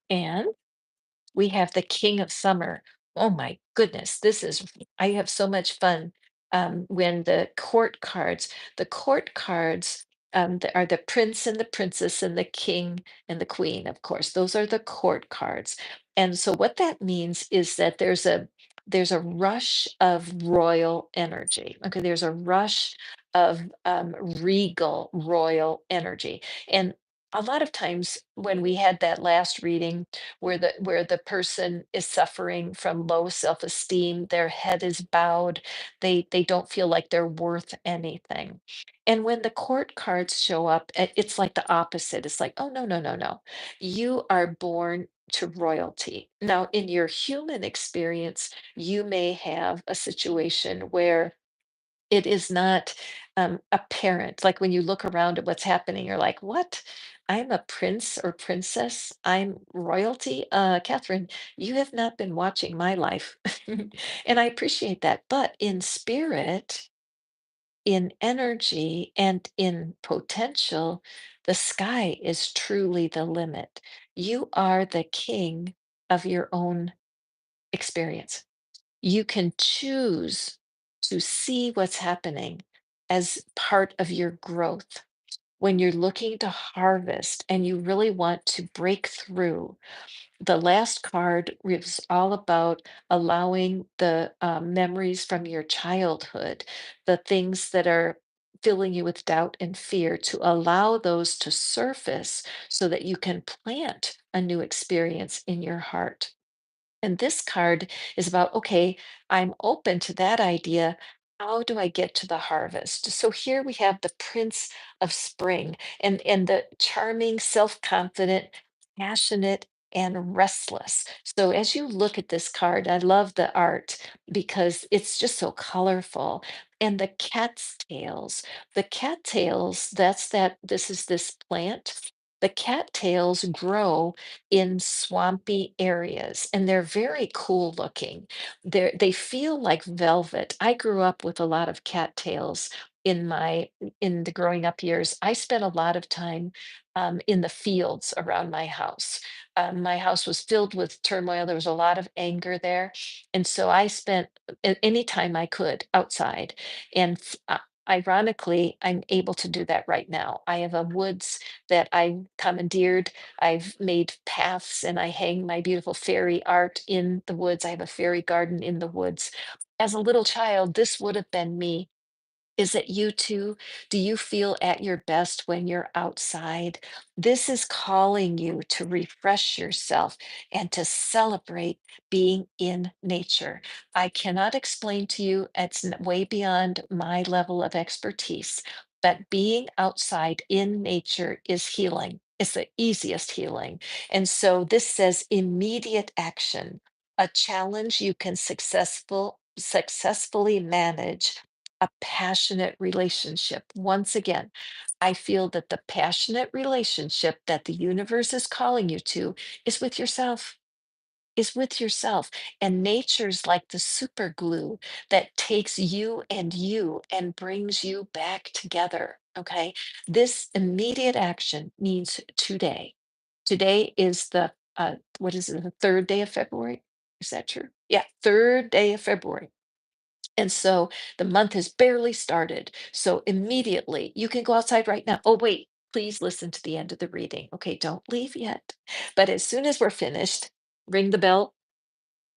and we have the King of Summer. Oh my goodness, this is I have so much fun when the court cards are the prince and the princess and the king and the queen, of course. Those are the court cards. And so what that means is that there's a rush of royal energy. Okay, there's a rush of regal royal energy. And a lot of times when we had that last reading where the person is suffering from low self-esteem, their head is bowed, they don't feel like they're worth anything. And when the court cards show up, it's like the opposite. It's like, oh no, no, no, no. You are born to royalty. Now, in your human experience, you may have a situation where it is not, apparent, like, when you look around at what's happening, you're like, "What? I'm a prince or princess? I'm royalty? Catherine, you have not been watching my life." And I appreciate that, but in spirit, in energy, and in potential, the sky is truly the limit. You are the king of your own experience. You can choose to see what's happening as part of your growth. When you're looking to harvest and you really want to break through, the last card is all about allowing the memories from your childhood, the things that are filling you with doubt and fear, to allow those to surface so that you can plant a new experience in your heart. And this card is about, okay, I'm open to that idea. How do I get to the harvest? So here we have the Prince of Spring and the charming, self-confident, passionate, and restless. So as you look at this card, I love the art because it's just so colorful. And the cat's tails, this is this plant. The cattails grow in swampy areas and they're very cool looking. They feel like velvet. I grew up with a lot of cattails in the growing up years. I spent a lot of time in the fields around my house. My house was filled with turmoil. There was a lot of anger there. And so I spent any time I could outside. And ironically, I'm able to do that right now. I have a woods that I commandeered. I've made paths and I hang my beautiful fairy art in the woods. I have a fairy garden in the woods. As a little child, this would have been me. Is it you too? Do you feel at your best when you're outside? This is calling you to refresh yourself and to celebrate being in nature. I cannot explain to you, it's way beyond my level of expertise, but being outside in nature is healing. It's the easiest healing. And so this says immediate action, a challenge you can successfully manage, a passionate relationship. Once again, I feel that the passionate relationship that the universe is calling you to is with yourself, is with yourself. And nature's like the super glue that takes you and brings you back together. Okay. This immediate action means today. Today is what is it, the third day of February? Is that true? Yeah, third day of February. And so the month has barely started. So immediately you can go outside right now. Oh, wait, please listen to the end of the reading. Okay, don't leave yet. But as soon as we're finished, ring the bell.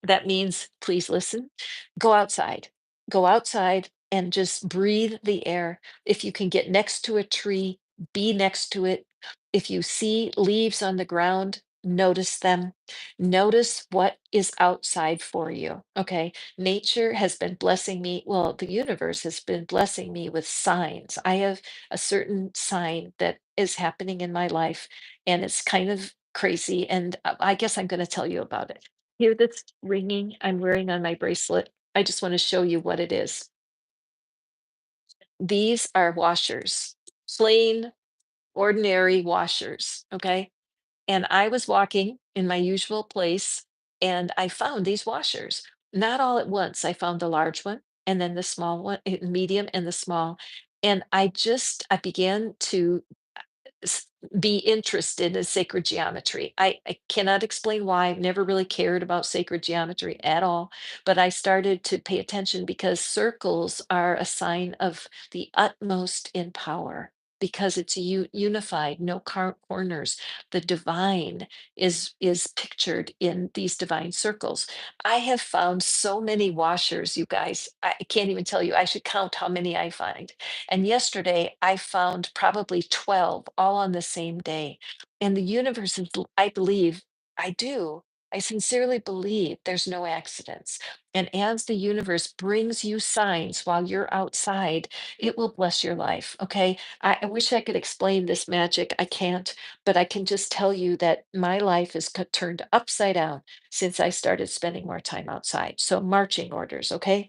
That means please listen. Go outside. Go outside and just breathe the air. If you can get next to a tree, be next to it. If you see leaves on the ground, notice them. Notice what is outside for you. Okay. Nature has been blessing me. Well, the universe has been blessing me with signs. I have a certain sign that is happening in my life, and it's kind of crazy. And I guess I'm going to tell you about it. Hear this ringing I'm wearing on my bracelet? I just want to show you what it is. These are washers, plain, ordinary washers. Okay. And I was walking in my usual place and I found these washers. Not all at once. I found the large one and then the small one, medium and the small. And I began to be interested in sacred geometry. I cannot explain why. I've never really cared about sacred geometry at all, but I started to pay attention because circles are a sign of the utmost in power because it's unified, no corners. The divine is pictured in these divine circles. I have found so many washers, you guys. I can't even tell you. I should count how many I find. And yesterday I found probably 12 all on the same day. And the universe is, I believe, I do. I sincerely believe there's no accidents. And as the universe brings you signs while you're outside, it will bless your life. Okay. I wish I could explain this magic. I can't, but I can just tell you that my life is turned upside down since I started spending more time outside. So, marching orders. Okay.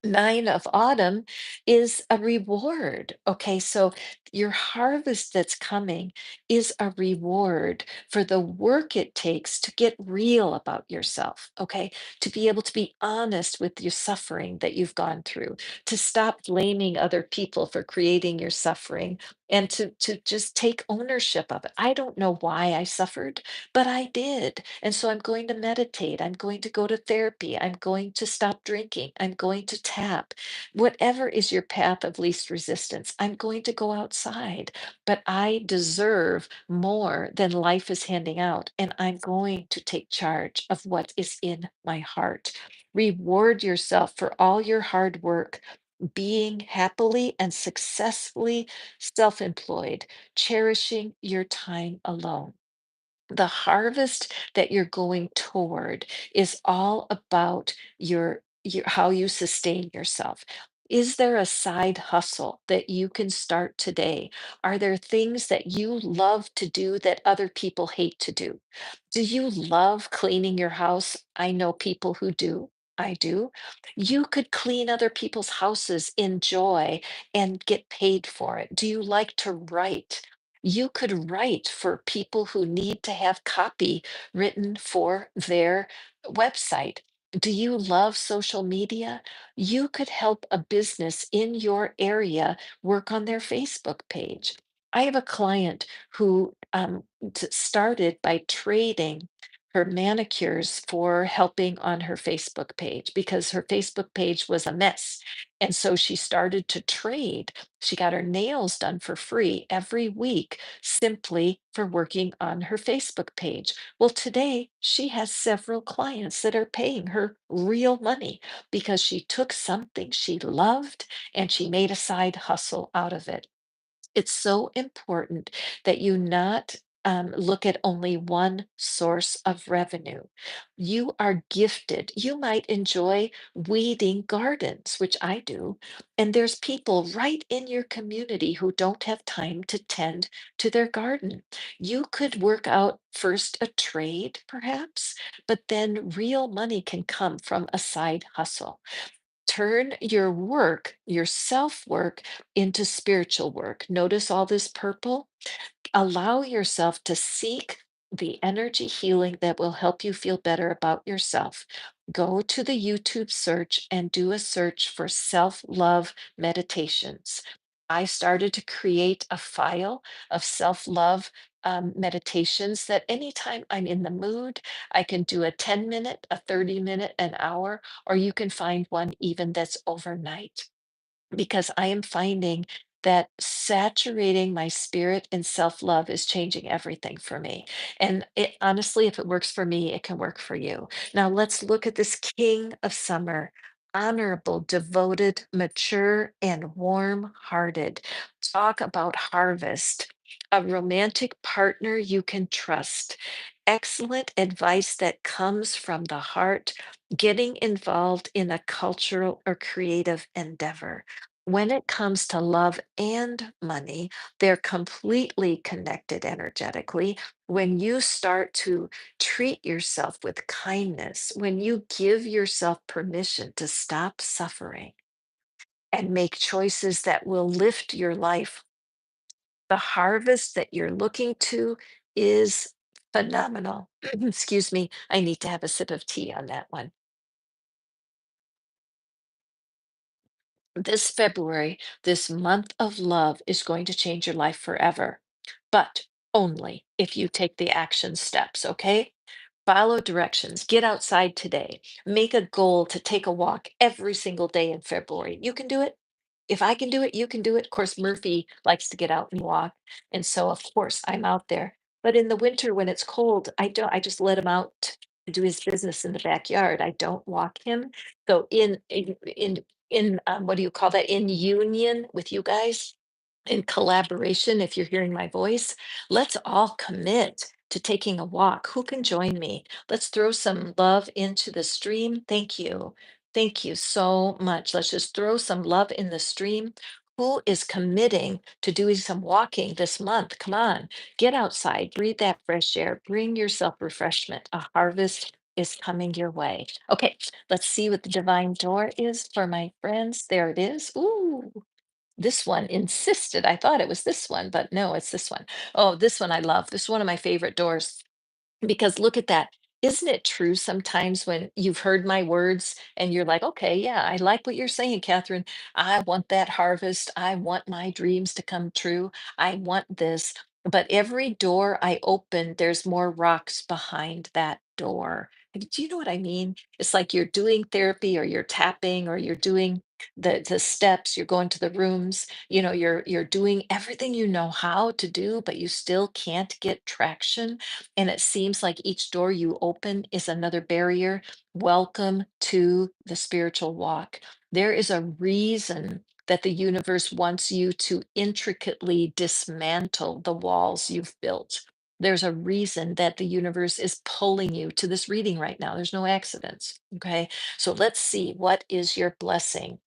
Nine of autumn is a reward. Okay, so your harvest that's coming is a reward for the work it takes to get real about yourself. Okay, to be able to be honest with your suffering that you've gone through, to stop blaming other people for creating your suffering, and to just take ownership of it. I don't know why I suffered, but I did. And so I'm going to meditate. I'm going to go to therapy. I'm going to stop drinking. I'm going to tap. Whatever is your path of least resistance, I'm going to go outside. But I deserve more than life is handing out. And I'm going to take charge of what is in my heart. Reward yourself for all your hard work. Being happily and successfully self employed, cherishing your time alone. The harvest that you're going toward is all about your how you sustain yourself. Is there a side hustle that you can start today? Are there things that you love to do that other people hate to do? Do you love cleaning your house? I know people who do. I do. You could clean other people's houses in joy and get paid for it. Do you like to write? You could write for people who need to have copy written for their website. Do you love social media? You could help a business in your area work on their Facebook page. I have a client who started by trading her manicures for helping on her Facebook page because her Facebook page was a mess. And so she started to trade. She got her nails done for free every week simply for working on her Facebook page. Well, today she has several clients that are paying her real money because she took something she loved and she made a side hustle out of it. It's so important that you not look at only one source of revenue. You are gifted. You might enjoy weeding gardens, which I do. And there's people right in your community who don't have time to tend to their garden. You could work out first a trade, perhaps, but then real money can come from a side hustle. Turn your work, your self work, into spiritual work. Notice all this purple? Allow yourself to seek the energy healing that will help you feel better about yourself. Go to the YouTube search and do a search for self love meditations. I started to create a file of self love meditations that anytime I'm in the mood, I can do a 10-minute, a 30-minute, an hour, or you can find one even that's overnight because I am finding that saturating my spirit in self love is changing everything for me. And it honestly, if it works for me, it can work for you. Now, let's look at this king of summer. Honorable, devoted, mature, and warm hearted. Talk about harvest. A romantic partner you can trust. Excellent advice that comes from the heart. Getting involved in a cultural or creative endeavor. When it comes to love and money, they're completely connected energetically. When you start to treat yourself with kindness, when you give yourself permission to stop suffering and make choices that will lift your life, the harvest that you're looking to is phenomenal. Excuse me, I need to have a sip of tea on that one. This February, this month of love is going to change your life forever. But only if you take the action steps, okay? Follow directions. Get outside today. Make a goal to take a walk every single day in February. You can do it. If I can do it, you can do it. Of course, Murphy likes to get out and walk. And so, of course, I'm out there. But in the winter when it's cold, I just let him out to do his business in the backyard. I don't walk him. So in what do you call that? In union with you guys, in collaboration, if you're hearing my voice, let's all commit to taking a walk. Who can join me? Let's throw some love into the stream. Thank you. Thank you so much. Let's just throw some love in the stream. Who is committing to doing some walking this month? Come on, get outside, breathe that fresh air, bring yourself refreshment. A harvest is coming your way. Okay, let's see what the divine door is for my friends. There it is. Ooh, this one insisted. I thought it was this one, but no, it's this one. Oh, this one I love. This is one of my favorite doors. Because look at that. Isn't it true sometimes when you've heard my words and you're like, okay, yeah, I like what you're saying, Catherine. I want that harvest. I want my dreams to come true. I want this. But every door I open, there's more rocks behind that door. Do you know what I mean? It's like you're doing therapy or you're tapping or you're doing the steps, you're going to the rooms, you're doing everything you know how to do, but you still can't get traction, and it seems like each door you open is another barrier. Welcome to the spiritual walk. There is a reason that the universe wants you to intricately dismantle the walls you've built. There's a reason that the universe is pulling you to this reading right now. There's no accidents. Okay. So let's see, what is your blessing?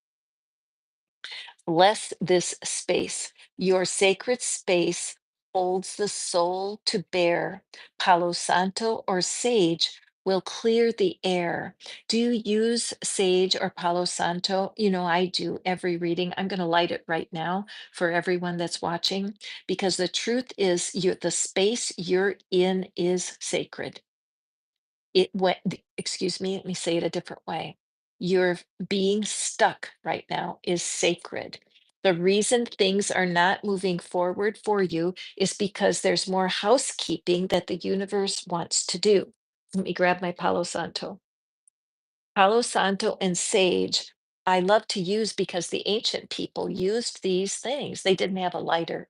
Bless this space. Your sacred space holds the soul to bear. Palo Santo or sage will clear the air. Do you use sage or Palo Santo? I do every reading. I'm going to light it right now for everyone that's watching, because the truth is the space you're in is sacred. Excuse me, let me say it a different way. You're being stuck right now is sacred. The reason things are not moving forward for you is because there's more housekeeping that the universe wants to do. Let me grab my Palo Santo. Palo Santo and sage, I love to use because the ancient people used these things. They didn't have a lighter.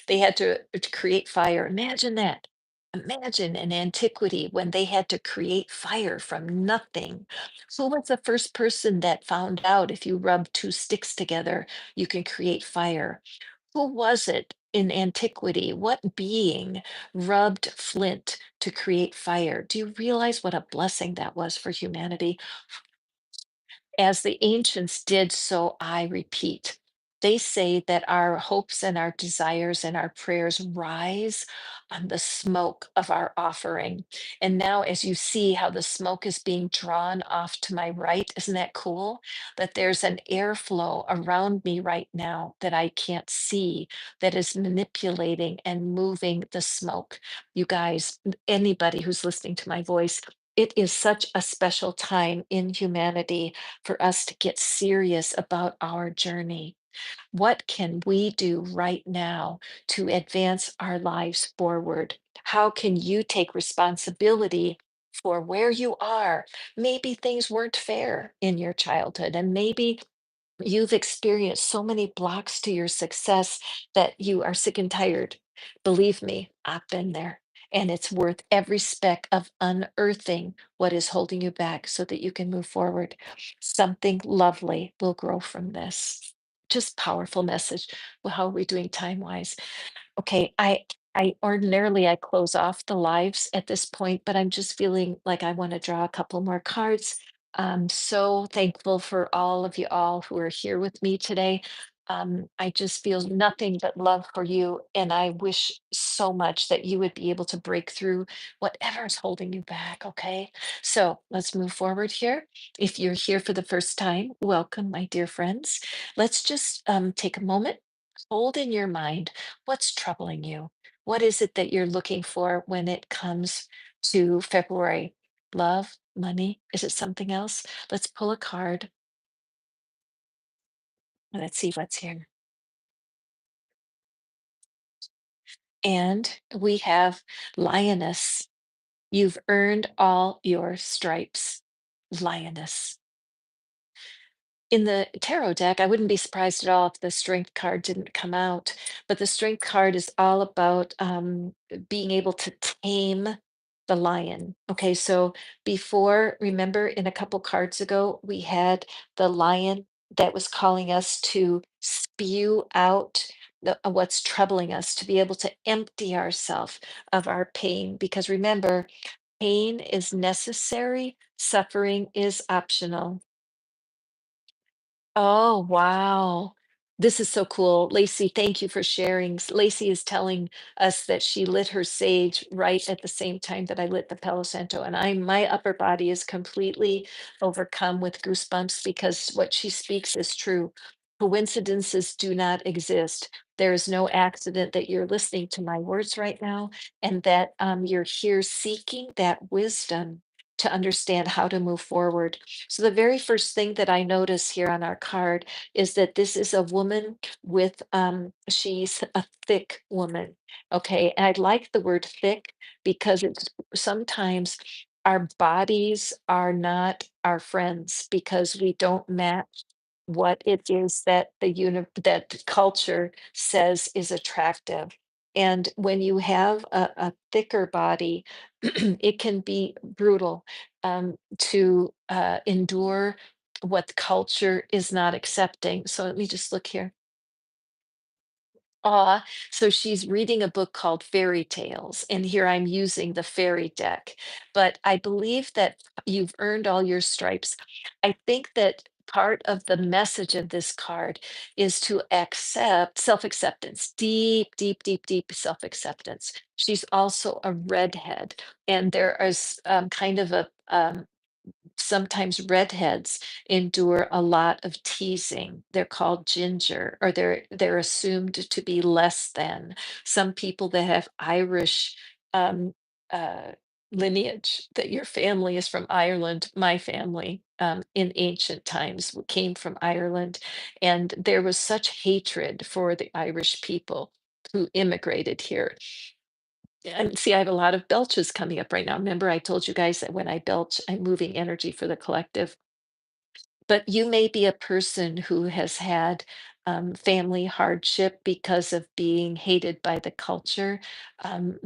They had to create fire. Imagine that. Imagine in antiquity when they had to create fire from nothing. Who was the first person that found out if you rub two sticks together, you can create fire? Who was it in antiquity? What being rubbed flint to create fire? Do you realize what a blessing that was for humanity? As the ancients did, so I repeat. They say that our hopes and our desires and our prayers rise on the smoke of our offering. And now, as you see how the smoke is being drawn off to my right, isn't that cool? That there's an airflow around me right now that I can't see, that is manipulating and moving the smoke. You guys, anybody who's listening to my voice, it is such a special time in humanity for us to get serious about our journey. What can we do right now to advance our lives forward? How can you take responsibility for where you are? Maybe things weren't fair in your childhood, and maybe you've experienced so many blocks to your success that you are sick and tired. Believe me, I've been there. And it's worth every speck of unearthing what is holding you back so that you can move forward. Something lovely will grow from this. Just powerful message. Well, how are we doing time wise? Okay, I ordinarily I close off the lives at this point, but I'm just feeling like I want to draw a couple more cards. I'm so thankful for all of you all who are here with me today. I just feel nothing but love for you, and I wish so much that you would be able to break through whatever is holding you back. Okay, so let's move forward here. If you're here for the first time, welcome, my dear friends. Let's just take a moment, hold in your mind what's troubling you? What is it that you're looking for when it comes to February? Love, money? Is it something else? Let's pull a card. Let's see what's here. And we have lioness. You've earned all your stripes, lioness. In the tarot deck, I wouldn't be surprised at all if the strength card didn't come out, but the strength card is all about being able to tame the lion. Okay, so before, remember in a couple cards ago, we had the lion that was calling us to spew out what's troubling us, to be able to empty ourselves of our pain. Because remember, pain is necessary, suffering is optional. Oh, wow. This is so cool. Lacey, thank you for sharing. Lacey is telling us that she lit her sage right at the same time that I lit the Palo Santo. And my upper body is completely overcome with goosebumps because what she speaks is true. Coincidences do not exist. There is no accident that you're listening to my words right now, and that you're here seeking that wisdom to understand how to move forward. So the very first thing that I notice here on our card is that this is a woman with she's a thick woman. Okay. And I like the word thick because it's sometimes our bodies are not our friends because we don't match what it is that that culture says is attractive. And when you have a thicker body, it can be brutal to endure what culture is not accepting. So let me just look here. So she's reading a book called Fairy Tales, and here I'm using the fairy deck. But I believe that you've earned all your stripes. I think that part of the message of this card is to accept self-acceptance, deep, deep, deep, deep self-acceptance. She's also a redhead, and there is kind of a sometimes redheads endure a lot of teasing. They're called ginger, or they're assumed to be less than. Some people that have Irish um, uh, lineage, that your family is from Ireland. My family in ancient times came from Ireland, and there was such hatred for the Irish people who immigrated here. And see, I have a lot of belches coming up right now. Remember, I told you guys that when I belch, I'm moving energy for the collective. But you may be a person who has had family hardship because of being hated by the culture.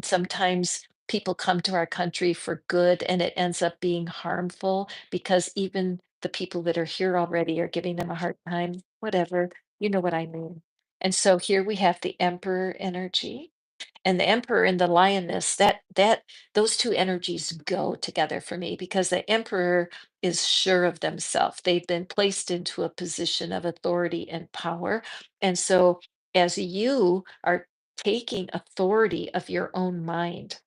Sometimes people come to our country for good and it ends up being harmful because even the people that are here already are giving them a hard time, whatever, you know what I mean. And so here we have the emperor energy and the emperor and the lioness, that those two energies go together for me because the emperor is sure of themselves. They've been placed into a position of authority and power. And so as you are taking authority of your own mind,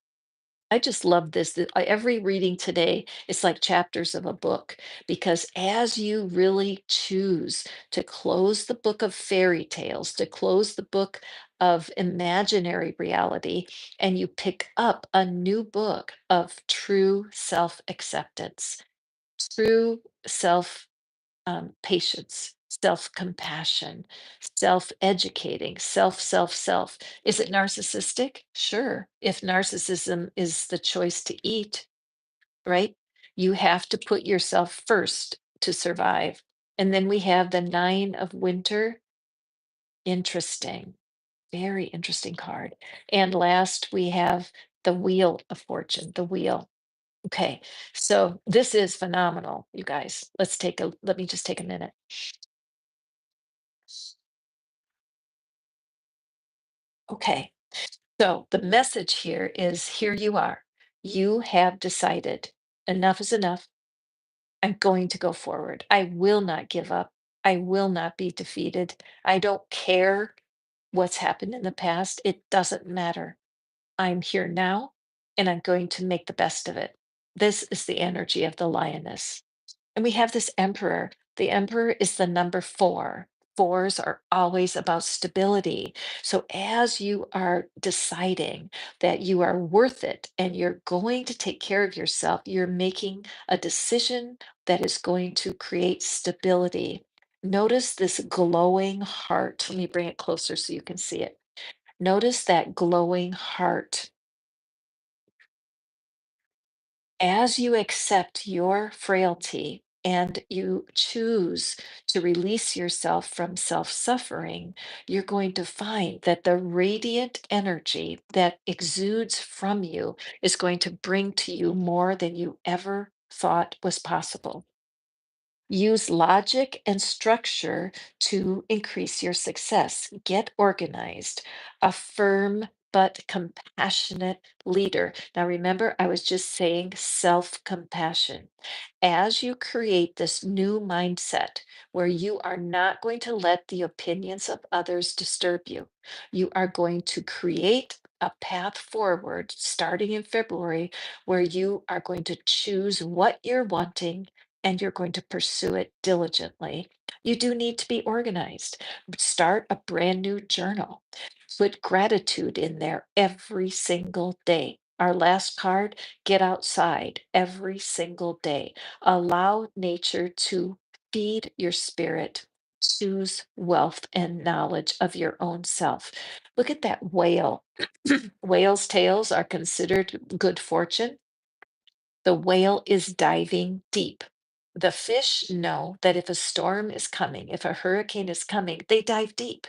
I just love this. Every reading today, it's like chapters of a book because as you really choose to close the book of fairy tales, to close the book of imaginary reality, and you pick up a new book of true self acceptance, true self patience, self compassion, self educating, self. Is it narcissistic? Sure. If narcissism is the choice to eat, right? You have to put yourself first to survive. And then we have the Nine of Winter. Interesting. Very interesting card. And last, we have the Wheel of Fortune, the wheel. Okay. So this is phenomenal, you guys. Let me just take a minute. Okay. So the message here is here you are. You have decided enough is enough. I'm going to go forward. I will not give up. I will not be defeated. I don't care what's happened in the past. It doesn't matter. I'm here now and I'm going to make the best of it. This is the energy of the lioness. And we have this emperor. The emperor is the number four. Fours are always about stability. So as you are deciding that you are worth it and you're going to take care of yourself, you're making a decision that is going to create stability. Notice this glowing heart. Let me bring it closer so you can see it. Notice that glowing heart. As you accept your frailty and you choose to release yourself from self suffering, you're going to find that the radiant energy that exudes from you is going to bring to you more than you ever thought was possible. Use logic and structure to increase your success. Get organized. A firm but compassionate leader. Now, remember, I was just saying self compassion. As you create this new mindset where you are not going to let the opinions of others disturb you, you are going to create a path forward starting in February where you are going to choose what you're wanting and you're going to pursue it diligently. You do need to be organized. Start a brand new journal. Put gratitude in there every single day. Our last card, get outside every single day. Allow nature to feed your spirit. Choose wealth and knowledge of your own self. Look at that whale. Whales' tails are considered good fortune. The whale is diving deep. The fish know that if a storm is coming, if a hurricane is coming, they dive deep.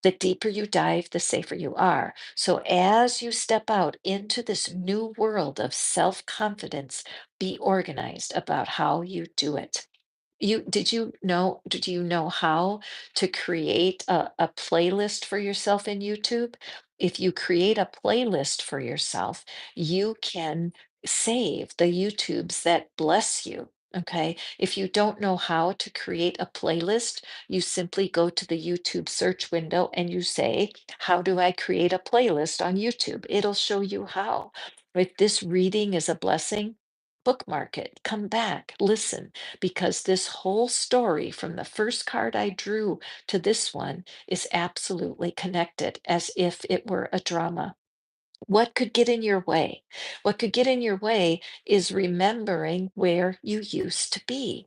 The deeper you dive, the safer you are. So, as you step out into this new world of self confidence, be organized about how you do it. Did you know how to create a playlist for yourself in YouTube? If you create a playlist for yourself, you can save the YouTubes that bless you. Okay. If you don't know how to create a playlist, you simply go to the YouTube search window and you say, how do I create a playlist on YouTube? It'll show you how. If this reading is a blessing, bookmark it, come back, listen, because this whole story from the first card I drew to this one is absolutely connected as if it were a drama. What could get in your way? What could get in your way is remembering where you used to be.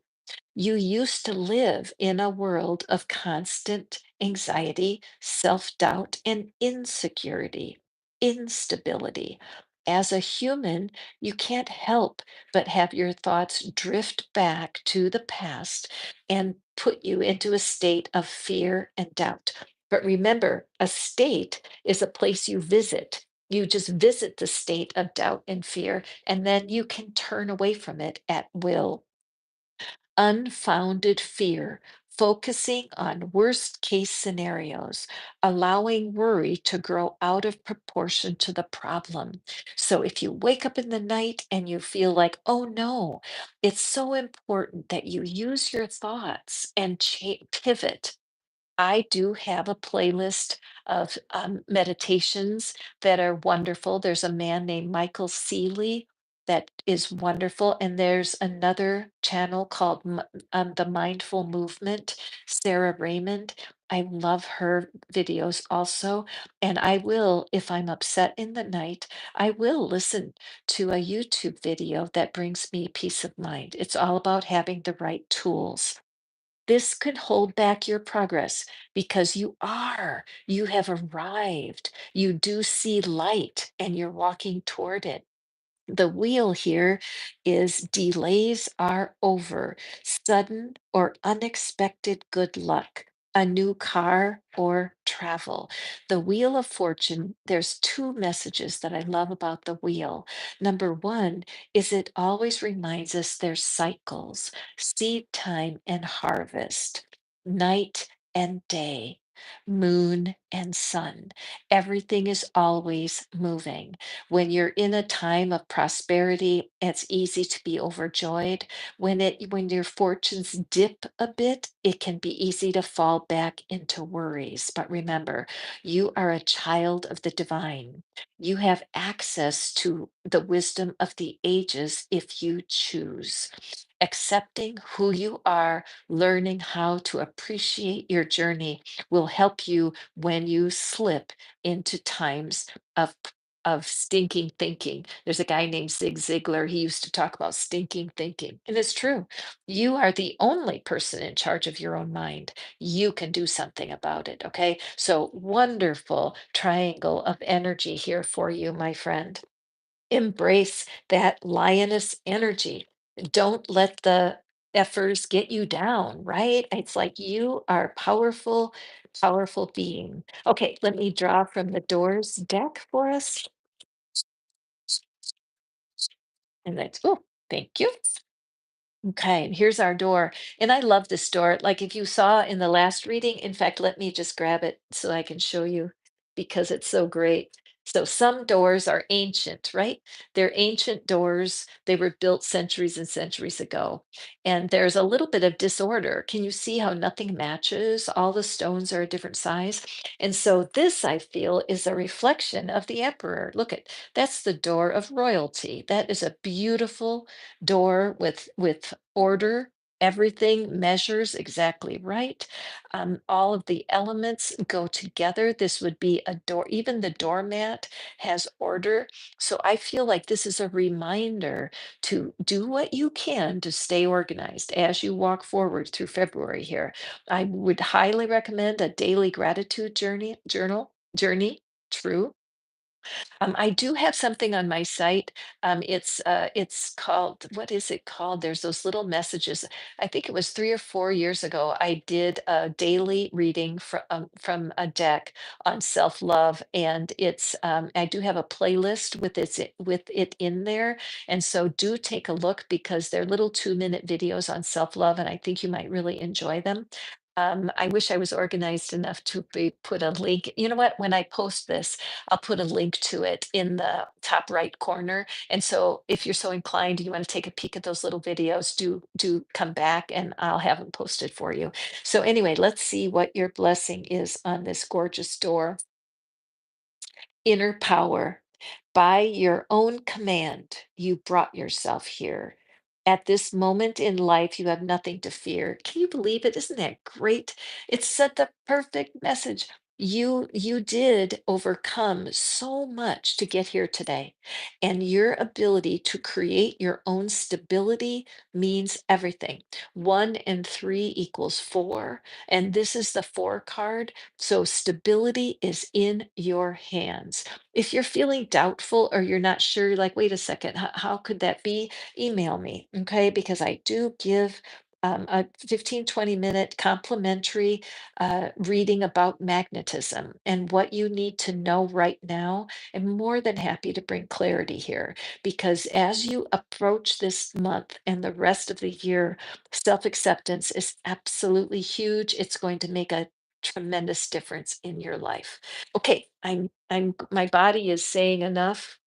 You used to live in a world of constant anxiety, self doubt, and insecurity, instability. As a human, you can't help but have your thoughts drift back to the past and put you into a state of fear and doubt. But remember, a state is a place you visit. You just visit the state of doubt and fear, and then you can turn away from it at will. Unfounded fear, focusing on worst case scenarios, allowing worry to grow out of proportion to the problem. So if you wake up in the night and you feel like, oh no, it's so important that you use your thoughts and pivot. I do have a playlist of meditations that are wonderful. There's a man named Michael Seeley that is wonderful. And there's another channel called The Mindful Movement, Sarah Raymond. I love her videos also. And I will, if I'm upset in the night, I will listen to a YouTube video that brings me peace of mind. It's all about having the right tools. This could hold back your progress because you have arrived. You do see light and you're walking toward it. The wheel here is delays are over, sudden or unexpected good luck, a new car or travel. The Wheel of Fortune, there's two messages that I love about the wheel. Number one is it always reminds us there's cycles, seed time and harvest, night and day, moon and sun. Everything is always moving. When you're in a time of prosperity, it's easy to be overjoyed. When your fortunes dip a bit, it can be easy to fall back into worries. But remember, you are a child of the divine. You have access to the wisdom of the ages if you choose. Accepting who you are, learning how to appreciate your journey will help you when you slip into times of of stinking thinking. There's a guy named Zig Ziglar. He used to talk about stinking thinking. And it's true. You are the only person in charge of your own mind. You can do something about it. Okay. So wonderful triangle of energy here for you, my friend. Embrace that lioness energy. Don't let the effers get you down, right? It's like you are powerful, powerful being. Okay, let me draw from the doors deck for us. And that's, oh, thank you. Okay, and here's our door. And I love this door. Like if you saw in the last reading, in fact, let me just grab it so I can show you because it's so great. So some doors are ancient, right? They're ancient doors. They were built centuries and centuries ago. And there's a little bit of disorder. Can you see how nothing matches? All the stones are a different size. And so this, I feel, is a reflection of the emperor. Look at that's the door of royalty. That is a beautiful door with order. Everything measures exactly right. All of the elements go together. This would be a door. Even the doormat has order. So I feel like this is a reminder to do what you can to stay organized as you walk forward through February here. I would highly recommend a daily gratitude journey. True. I do have something on my site. It's called, what is it called? There's those little messages. I think it was 3 or 4 years ago. I did a daily reading from a deck on self-love, and I do have a playlist with it in there. And so do take a look because they're little 2-minute videos on self-love, and I think you might really enjoy them. I wish I was organized enough to put a link. You know what? When I post this, I'll put a link to it in the top right corner. And so if you're so inclined, you want to take a peek at those little videos, do come back and I'll have them posted for you. So anyway, let's see what your blessing is on this gorgeous door. Inner power. By your own command, you brought yourself here. At this moment in life, you have nothing to fear. Can you believe it? Isn't that great? It's such the perfect message. You did overcome so much to get here today. And your ability to create your own stability means everything. 1 and 3 equals 4. And this is the 4 card. So stability is in your hands. If you're feeling doubtful or you're not sure, like, wait a second, how could that be? Email me, okay? Because I do give a 15-20 minute complimentary reading about magnetism and what you need to know right now. I'm more than happy to bring clarity here because as you approach this month and the rest of the year, self acceptance is absolutely huge. It's going to make a tremendous difference in your life. Okay, my body is saying enough.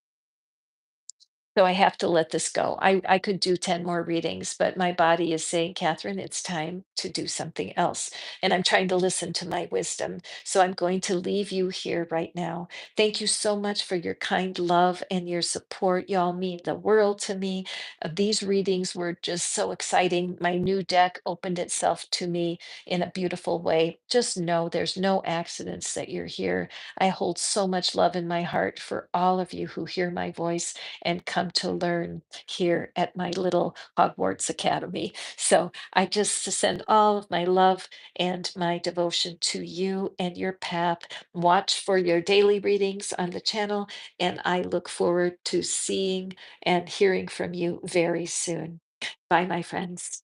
So I have to let this go. I could do 10 more readings, but my body is saying, Catherine, it's time to do something else. And I'm trying to listen to my wisdom. So I'm going to leave you here right now. Thank you so much for your kind love and your support. Y'all mean the world to me. These readings were just so exciting. My new deck opened itself to me in a beautiful way. Just know there's no accidents that you're here. I hold so much love in my heart for all of you who hear my voice and come to learn here at my little Hogwarts Academy. So I just send all of my love and my devotion to you and your path. Watch for your daily readings on the channel, and I look forward to seeing and hearing from you very soon. Bye, my friends.